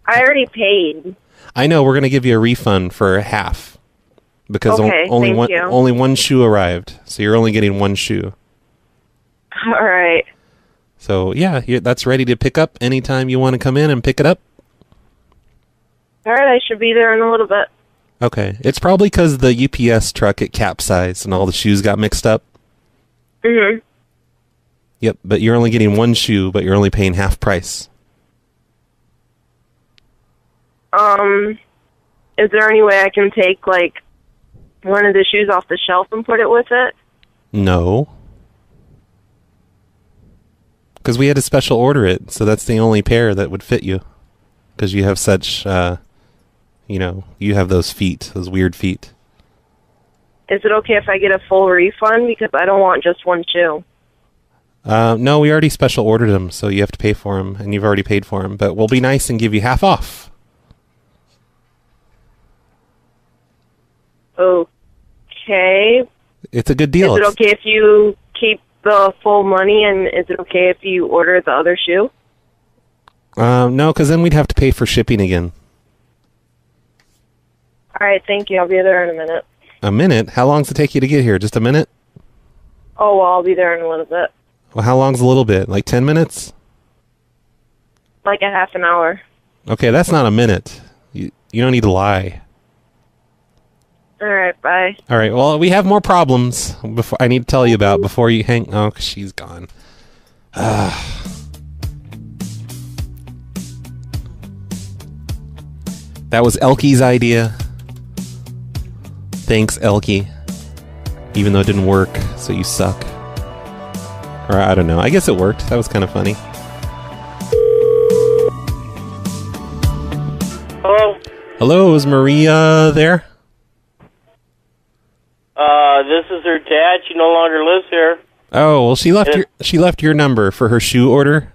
I already paid. I know, we're going to give you a refund for half. Because only one shoe arrived. So you're only getting one shoe. All right. So, yeah, that's ready to pick up anytime you want to come in and pick it up. All right, I should be there in a little bit. Okay. It's probably because the UPS truck, it capsized and all the shoes got mixed up. Mm-hmm. Yep, but you're only getting one shoe, but you're only paying half price. Is there any way I can take, like, one of the shoes off the shelf and put it with it? No. Because we had to special order it, so that's the only pair that would fit you. Because you have such, you have those feet, those weird feet. Is it okay if I get a full refund? Because I don't want just one shoe. No, we already special ordered them, so you have to pay for them, and you've already paid for them. But we'll be nice and give you half off. Okay. It's a good deal. Is it okay if you keep the full money, and is it okay if you order the other shoe? No, because then we'd have to pay for shipping again. All right, thank you. I'll be there in a minute. A minute? How long does it take you to get here? Just a minute? Oh, well, I'll be there in a little bit. Well, how long's a little bit? Like 10 minutes? Like a half an hour. Okay, that's not a minute. You don't need to lie. All right, bye. All right, well, we have more problems before I need to tell you about before you hang... Oh, she's gone. That was Elky's idea. Thanks, Elky. Even though it didn't work, so you suck. Or I don't know. I guess it worked. That was kind of funny. Hello? Hello, is Maria there? This is her dad. She no longer lives here. Oh, well, she left your number for her shoe order.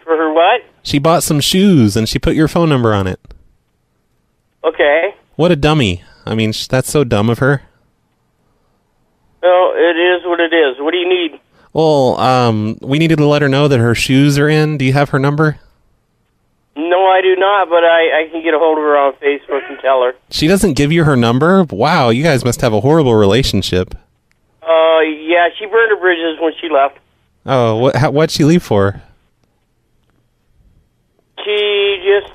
For her what? She bought some shoes, and she put your phone number on it. Okay. What a dummy. I mean, that's so dumb of her. No, it is what it is. What do you need? Well, we needed to let her know that her shoes are in. Do you have her number? No, I do not, but I can get a hold of her on Facebook and tell her. She doesn't give you her number? Wow, you guys must have a horrible relationship. Yeah, she burned her bridges when she left. Oh, what'd she leave for? She just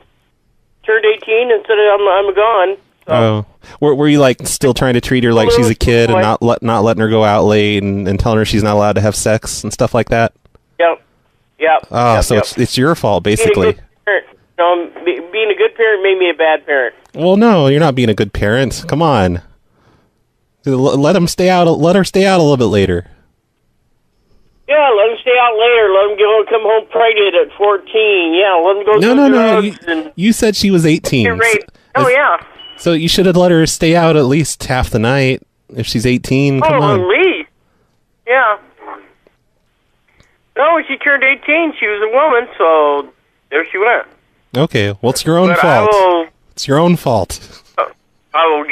turned 18 and said, I'm gone. So. Oh, were you like still trying to treat her like she's a kid and not letting her go out late and telling her she's not allowed to have sex and stuff like that? Yep. Oh, so it's your fault basically. Being a good parent made me a bad parent. Well, no, you're not being a good parent. Come on, let him stay out. Let her stay out a little bit later. Yeah, let him stay out later. Let him come home pregnant at 14. Yeah, let him go. No. You said she was 18. Yeah. So you should have let her stay out at least half the night if she's 18. Come on. At least. Yeah. No, when she turned 18, she was a woman, so there she went. Okay, well, it's your own fault. It's your own fault. I will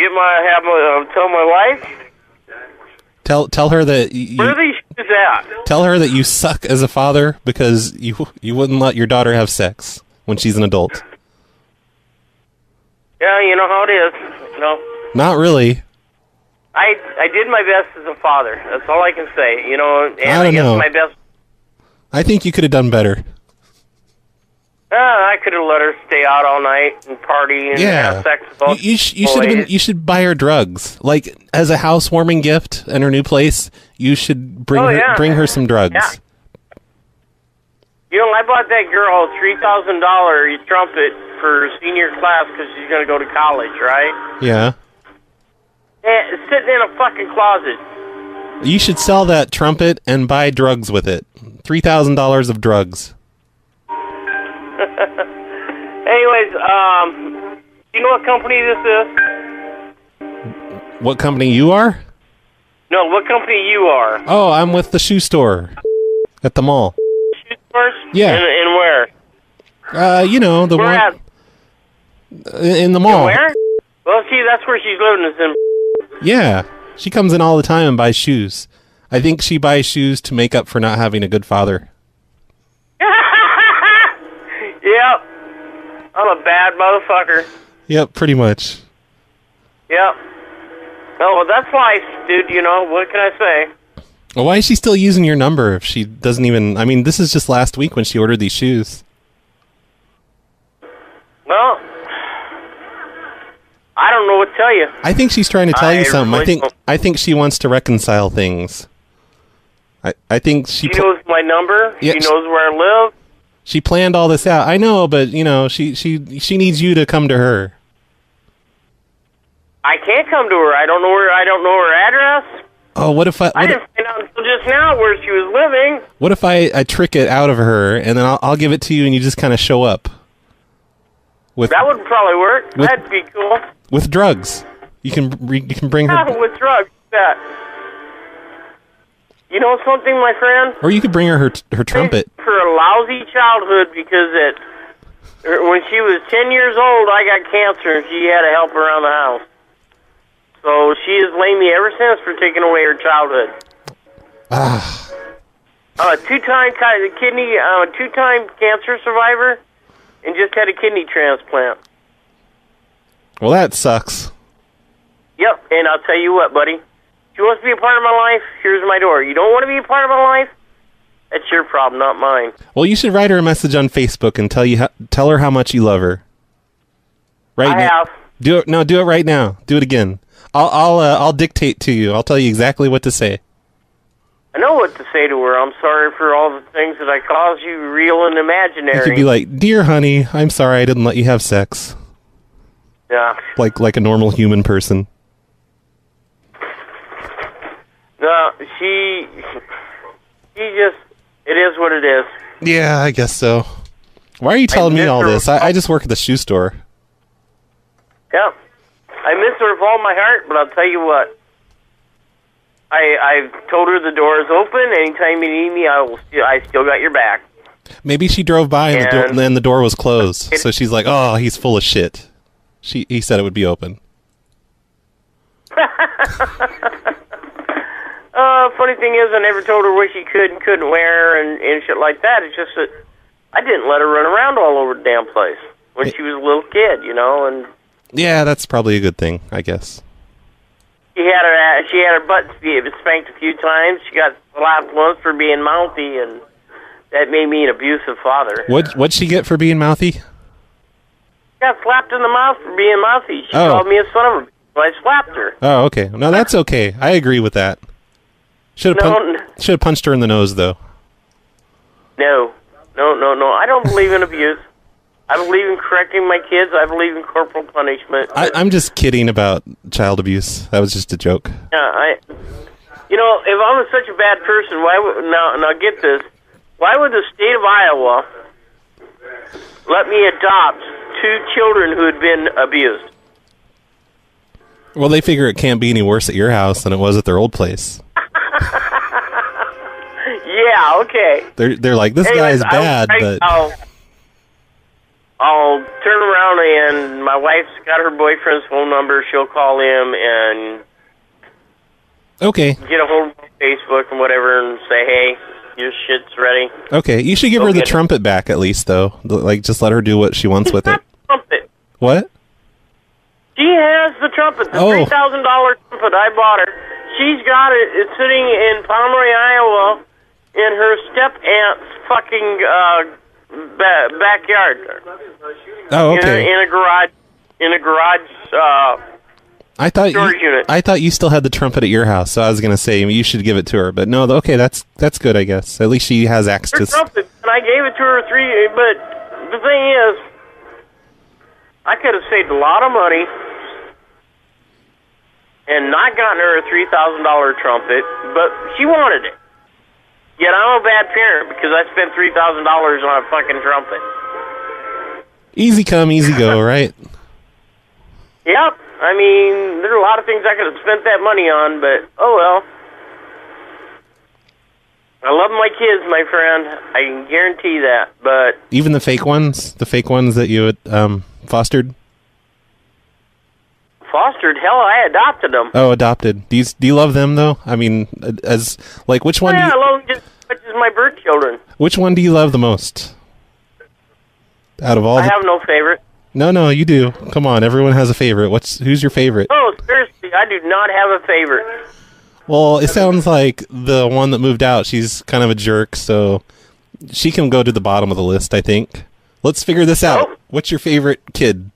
tell my wife. Tell her that Where are these shoes at? Tell her that you suck as a father because you wouldn't let your daughter have sex when she's an adult. Yeah, you know how it is. No. Not really. I did my best as a father. That's all I can say. You know, and I don't know. My best. I think you could have done better. I could have let her stay out all night and party and have sex with all you should buy her drugs. Like as a housewarming gift in her new place, you should bring her some drugs. Yeah. You know, I bought that girl a $3,000 trumpet for senior class because she's going to go to college, right? Yeah. And it's sitting in a fucking closet. You should sell that trumpet and buy drugs with it. $3,000 of drugs. Anyways, do you know what company this is? What company you are? No, what company you are? Oh, I'm with the shoe store at the mall. Shoe stores? Yeah. And where? You know, the Where one at? in the mall. Where? Well, see, that's where she's living, is in... Yeah. She comes in all the time and buys shoes. I think she buys shoes to make up for not having a good father. Yep. I'm a bad motherfucker. Yep, pretty much. Yep. Oh, well, that's life, dude, you know, what can I say? Well, why is she still using your number if she doesn't even... I mean, this is just last week when she ordered these shoes. Well, I don't know what to tell you. I think she's trying to tell you something. Really I think she wants to reconcile things. I think she knows my number. Yeah, she knows where I live. She planned all this out. I know, but you know, she needs you to come to her. I can't come to her. I don't know her address. Oh, what if I didn't find out until just now where she was living. What if I trick it out of her and then I'll give it to you and you just kind of show up? That would probably work. That'd be cool. With drugs, you can bring her. Yeah, with drugs. That. You know something, my friend? Or you could bring her trumpet. For a lousy childhood, because when she was 10 years old, I got cancer and she had to help around the house. So she has blamed me ever since for taking away her childhood. Two-time cancer survivor, and just had a kidney transplant. Well, that sucks. Yep, and I'll tell you what, buddy. If you want to be a part of my life, here's my door. You don't want to be a part of my life? That's your problem, not mine. Well, you should write her a message on Facebook and tell her how much you love her. Right now. have. Do it. No, do it right now. Do it again. I'll dictate to you. I'll tell you exactly what to say. I know what to say to her. I'm sorry for all the things that I caused you, real and imaginary. You could be like, "Dear honey, I'm sorry I didn't let you have sex." Yeah. Like a normal human person. No, she just, it is what it is. Yeah, I guess so. Why are you telling me all this? I just work at the shoe store. Yeah. I miss her with all my heart, but I'll tell you what. I've told her the door is open. Anytime you need me, I still got your back. Maybe she drove by and then the door was closed. So she's like, "Oh, he's full of shit." He said it would be open. Funny thing is, I never told her what she could and couldn't wear and shit like that. It's just that I didn't let her run around all over the damn place when she was a little kid, you know. And yeah, that's probably a good thing, I guess. She had her butt spanked a few times. She got slapped once for being mouthy, and that made me an abusive father. What'd she get for being mouthy? Got slapped in the mouth for being mouthy. She called me a son of a bitch, so I slapped her. Oh, okay. No, that's okay. I agree with that. Should have punched her in the nose, though. No. I don't believe in abuse. I believe in correcting my kids. I believe in corporal punishment. I'm just kidding about child abuse. That was just a joke. Yeah, you know, if I was such a bad person, why would now get this? Why would the state of Iowa let me adopt 2 children who had been abused? Well, they figure it can't be any worse at your house than it was at their old place. Yeah, okay. They're like, this guy's bad, but I'll turn around and my wife's got her boyfriend's phone number. She'll call him and get a hold of Facebook and whatever and say, "Hey, your shit's ready." Okay, you should give her the trumpet back at least, though. Like, just let her do what she wants with it. Trumpet. What? She has the trumpet, the $3,000 trumpet. I bought her. She's got it. It's sitting in Pomeroy, Iowa, in her step-aunt's fucking backyard. Oh, okay. In a garage. I thought storage unit. I thought you still had the trumpet at your house, so I was gonna say you should give it to her. But no, okay, that's good, I guess. At least she has access to trumpet, and I gave it to her but the thing is, I could have saved a lot of money and not gotten her a $3,000 trumpet, but she wanted it. Yet I'm a bad parent because I spent $3,000 on a fucking trumpet. Easy come, easy go, right? Yep. I mean, there are a lot of things I could have spent that money on, but oh well. I love my kids, my friend. I can guarantee that. But even the fake ones that you had fostered. Fostered? Hell, I adopted them. Oh, adopted. Do you love them though? I mean, as like which one? Yeah, I love them just as much as my birth children. Which one do you love the most? Out of all, I have no favorite. No, you do. Come on, everyone has a favorite. Who's your favorite? Oh, seriously, I do not have a favorite. Well, it sounds like the one that moved out, she's kind of a jerk, so she can go to the bottom of the list, I think. Let's figure this out. Oh. What's your favorite kid?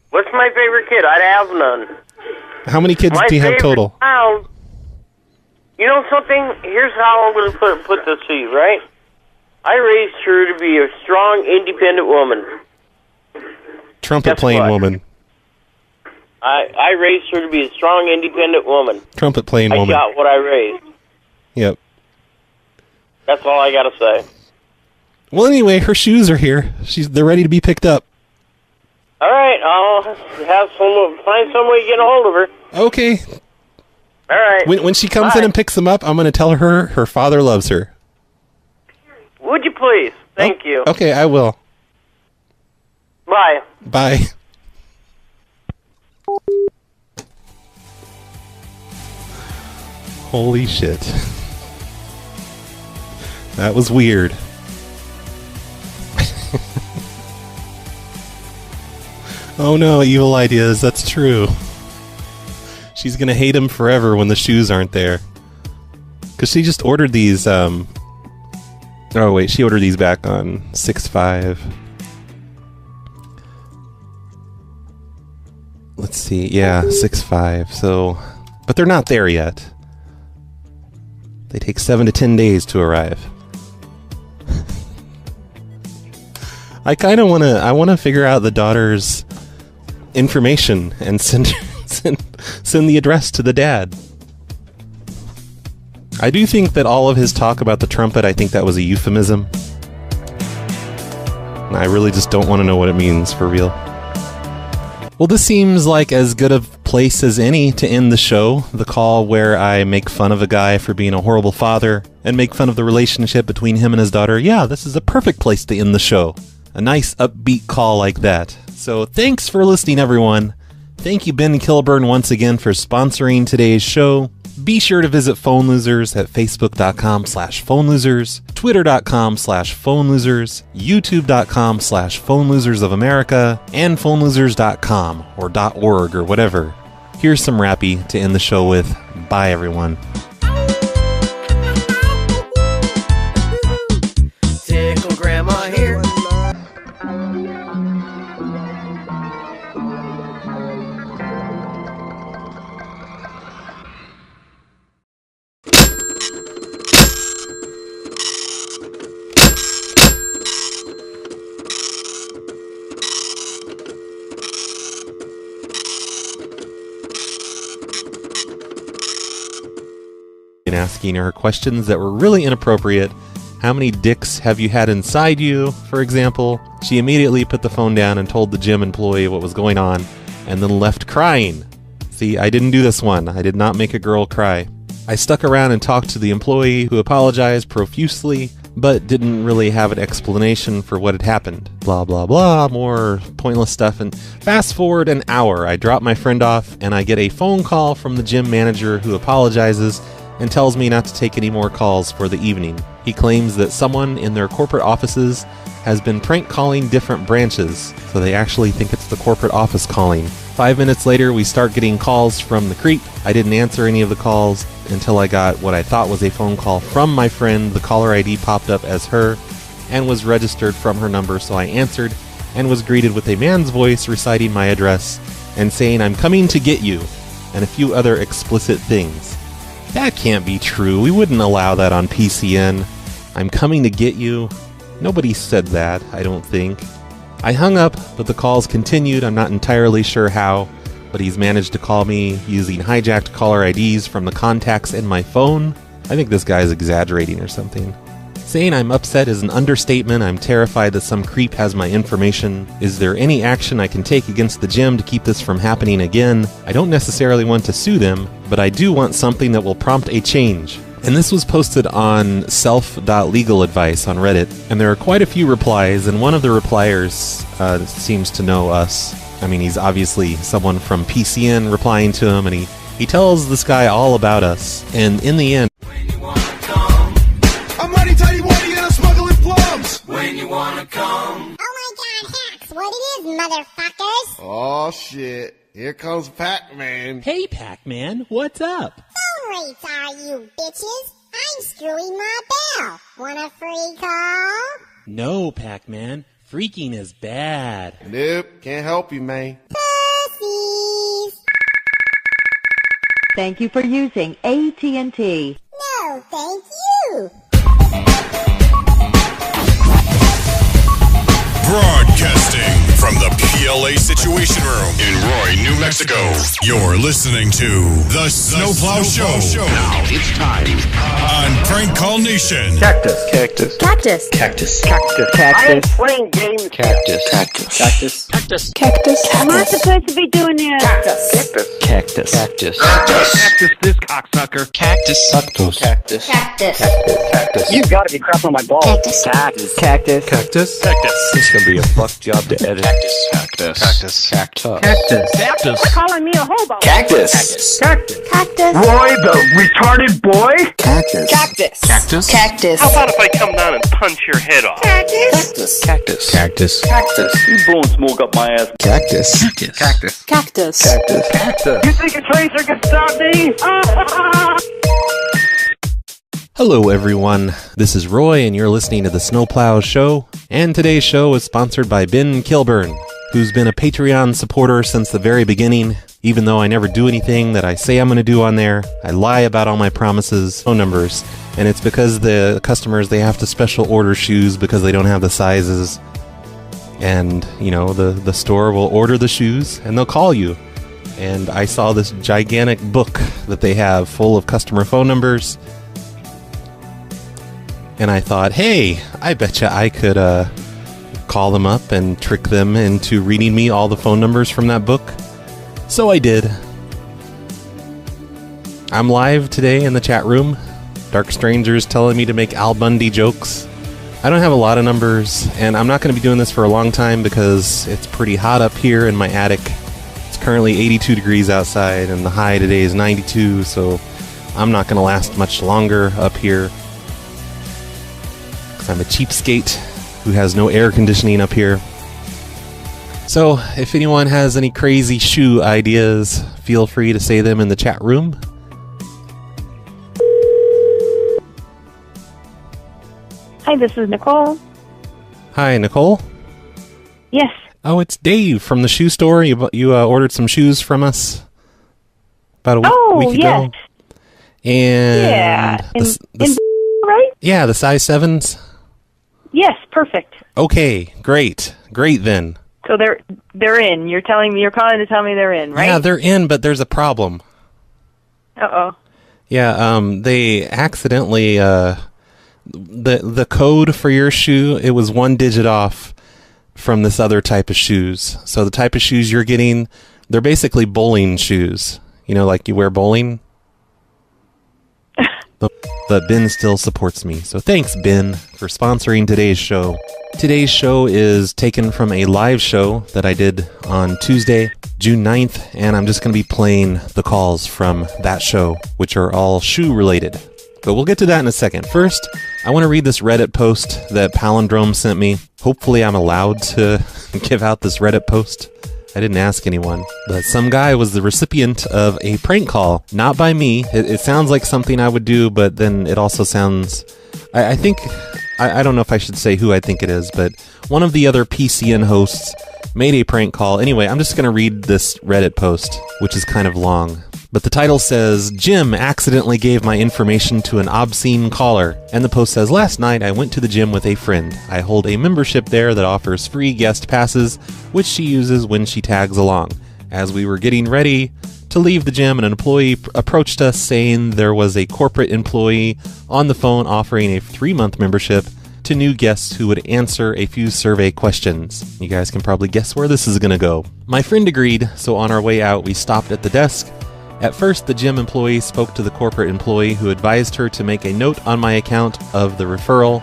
What's my favorite kid? I have none. How many kids do you have total? Child, you know something? Here's how I'm going to put this to you, right? I raised her to be a strong, independent woman. Trumpet playing woman. I raised her to be a strong, independent woman. Trumpet playing woman. I got what I raised. Yep. That's all I got to say. Well, anyway, her shoes are here. They're ready to be picked up. All right, I'll find some way to get a hold of her. Okay. All right. When she comes in and picks them up, I'm going to tell her her father loves her. Would you please? Thank you. Okay, I will. Bye. Bye. Holy shit. That was weird. Oh no, evil ideas, that's true. She's gonna hate him forever when the shoes aren't there. Because she just ordered these, oh wait, she ordered these back on 6/5. Let's see, yeah, 6/5, so... But they're not there yet. They take 7 to 10 days to arrive. I kind of want to figure out the daughter's information and send the address to the dad. I do think that all of his talk about the trumpet, I think that was a euphemism. And I really just don't want to know what it means for real. Well, this seems like as good a place as any to end the show. The call where I make fun of a guy for being a horrible father and make fun of the relationship between him and his daughter. Yeah, this is a perfect place to end the show. A nice upbeat call like that. So thanks for listening, everyone. Thank you, Ben Kilburn, once again for sponsoring today's show. Be sure to visit Phone Losers at facebook.com/phonelosers, twitter.com/phonelosers, youtube.com/phonelosers of America, and phonelosers.com or .org or whatever. Here's some rappy to end the show with. Bye, everyone. Tickle grandma here. And asking her questions that were really inappropriate. How many dicks have you had inside you, for example? She immediately put the phone down and told the gym employee what was going on, and then left crying. See, I didn't do this one. I did not make a girl cry. I stuck around and talked to the employee, who apologized profusely, but didn't really have an explanation for what had happened. Blah, blah, blah, more pointless stuff. And fast forward an hour, I drop my friend off, and I get a phone call from the gym manager, who apologizes and tells me not to take any more calls for the evening. He claims that someone in their corporate offices has been prank calling different branches, so they actually think it's the corporate office calling. 5 minutes later, we start getting calls from the creep. I didn't answer any of the calls until I got what I thought was a phone call from my friend. The caller ID popped up as her and was registered from her number, so I answered and was greeted with a man's voice reciting my address and saying, "I'm coming to get you," and a few other explicit things. That can't be true. We wouldn't allow that on PCN. "I'm coming to get you." Nobody said that, I don't think. I hung up, but the calls continued. I'm not entirely sure how, but he's managed to call me using hijacked caller IDs from the contacts in my phone. I think this guy's exaggerating or something. Saying I'm upset is an understatement. I'm terrified that some creep has my information. Is there any action I can take against the gym to keep this from happening again? I don't necessarily want to sue them, but I do want something that will prompt a change. And this was posted on self.legal advice on Reddit, and there are quite a few replies, and one of the repliers seems to know us. I mean, he's obviously someone from PCN replying to him, and he tells this guy all about us, and in the end... I'm mighty tighty whitey and I'm smuggling plums. When you wanna come. Oh my god, Hacks, what it is, motherfuckers? Oh shit, here comes Pac-Man. Hey Pac-Man, what's up? Phone rates are you, bitches. I'm screwing my bell. Want a free call? No, Pac-Man, freaking is bad. Nope, can't help you, man. Pussies. Thank you for using AT&T. No, thank you. Broadcasting from the PLA Situation Room in Roy, New Mexico. You're listening to The Snowplow Show. Now it's time on Prank Call Nation. Cactus. Cactus. Cactus. Cactus. I ain't playing games. Cactus. Cactus. Cactus. Cactus. Cactus. I'm not supposed to be doing this. Cactus. Cactus. Cactus. Cactus, this cocksucker. Cactus. Cactus. Cactus. Cactus. Cactus. You gotta be crapping on my balls. Cactus. Cactus. Cactus. Cactus. Cactus. It's gonna be a fuck job to edit. Cactus. Cactus. Cactus. Cactus. Cactus. Cactus. You're calling me a hobo. Cactus. Cactus. Cactus. Roy, the retarded boy. Cactus. Cactus. Cactus. Cactus. How about if I come down and punch your head off? Cactus. Cactus. Cactus. Cactus. You blowing smoke up my ass. Cactus. Cactus. Cactus. Cactus. Cactus. You think a tracer can stop me? Hello everyone, this is Roy and you're listening to the Snowplow Show, and today's show is sponsored by Ben Kilburn, who's been a Patreon supporter since the very beginning. Even though I never do anything that I say I'm going to do on there, I lie about all my promises, phone numbers, and it's because the customers, they have to special order shoes because they don't have the sizes. And, you know, the store will order the shoes and they'll call you. And I saw this gigantic book that they have full of customer phone numbers. And I thought, hey, I betcha I could call them up and trick them into reading me all the phone numbers from that book. So I did. I'm live today in the chat room. Dark Strangers telling me to make Al Bundy jokes. I don't have a lot of numbers, and I'm not going to be doing this for a long time because it's pretty hot up here in my attic. It's currently 82 degrees outside, and the high today is 92, so I'm not going to last much longer up here. I'm a cheapskate who has no air conditioning up here. So, if anyone has any crazy shoe ideas, feel free to say them in the chat room. Hi, this is Nicole. Hi, Nicole. Yes. Oh, it's Dave from the shoe store. You ordered some shoes from us about a week yes. ago. And yeah, right? Yeah, the size 7s. Yes, perfect. Okay, great then. So they're in. You're calling to tell me they're in, right? Yeah, they're in, but there's a problem. Uh-oh. Yeah, they accidentally the code for your shoe, it was 1 digit off from this other type of shoes. So the type of shoes you're getting, they're basically bowling shoes. You know, like you wear bowling. But Ben still supports me. So thanks, Ben, for sponsoring today's show. Today's show is taken from a live show that I did on Tuesday, June 9th, and I'm just going to be playing the calls from that show, which are all shoe related. But we'll get to that in a second. First, I want to read this Reddit post that Palindrome sent me. Hopefully I'm allowed to give out this Reddit post. I didn't ask anyone, but some guy was the recipient of a prank call, not by me. It sounds like something I would do, but then it also sounds... I think... I don't know if I should say who I think it is, but one of the other PCN hosts made a prank call. Anyway, I'm just going to read this Reddit post, which is kind of long. But the title says, Jim accidentally gave my information to an obscene caller. And the post says, last night I went to the gym with a friend. I hold a membership there that offers free guest passes, which she uses when she tags along. As we were getting ready to leave the gym, an employee approached us saying there was a corporate employee on the phone offering a 3-month membership to new guests who would answer a few survey questions. You guys can probably guess where this is going to go. My friend agreed, so on our way out, we stopped at the desk. At first, the gym employee spoke to the corporate employee who advised her to make a note on my account of the referral.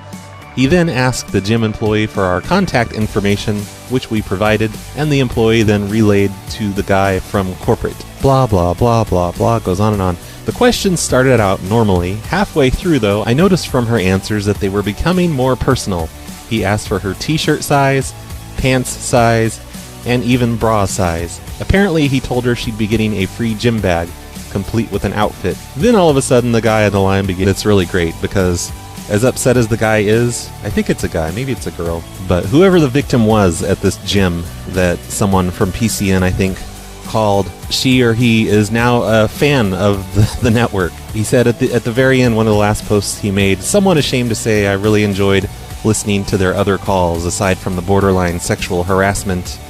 He then asked the gym employee for our contact information, which we provided, and the employee then relayed to the guy from corporate. Blah, blah, blah, blah, blah, goes on and on. The questions started out normally. Halfway through, though, I noticed from her answers that they were becoming more personal. He asked for her t-shirt size, pants size, and even bra size. Apparently, he told her she'd be getting a free gym bag, complete with an outfit. Then all of a sudden, the guy on the line began. It's really great because, as upset as the guy is, I think it's a guy, maybe it's a girl, but whoever the victim was at this gym that someone from PCN, I think, called, she or he is now a fan of the network. He said at the very end, one of the last posts he made, "Someone ashamed to say I really enjoyed listening to their other calls, aside from the borderline sexual harassment.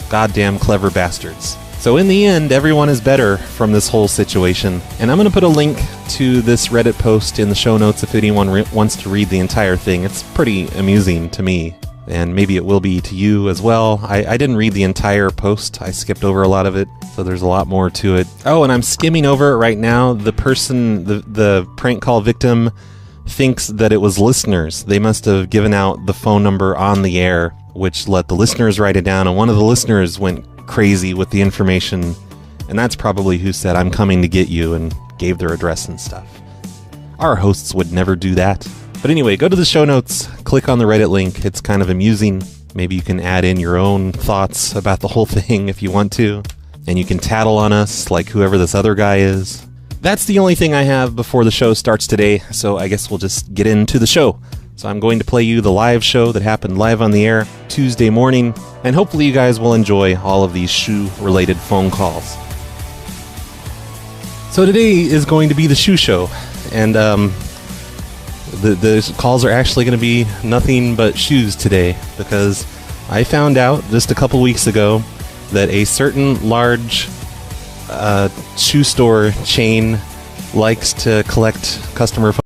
Goddamn clever bastards." So in the end, everyone is better from this whole situation. And I'm going to put a link to this Reddit post in the show notes if anyone wants to read the entire thing. It's pretty amusing to me. And maybe it will be to you as well. I didn't read the entire post. I skipped over a lot of it, so there's a lot more to it. Oh, and I'm skimming over it right now. The person, the prank call victim, thinks that it was listeners. They must have given out the phone number on the air, which let the listeners write it down, and one of the listeners went crazy with the information, and that's probably who said, "I'm coming to get you," and gave their address and stuff. Our hosts would never do that. But anyway, go to the show notes, click on the Reddit link. It's kind of amusing. Maybe you can add in your own thoughts about the whole thing if you want to. And you can tattle on us like whoever this other guy is. That's the only thing I have before the show starts today, so I guess we'll just get into the show. So I'm going to play you the live show that happened live on the air Tuesday morning, and hopefully you guys will enjoy all of these shoe-related phone calls. So today is going to be the shoe show, and the calls are actually going to be nothing but shoes today, because I found out just a couple weeks ago that a certain large shoe store chain likes to collect customer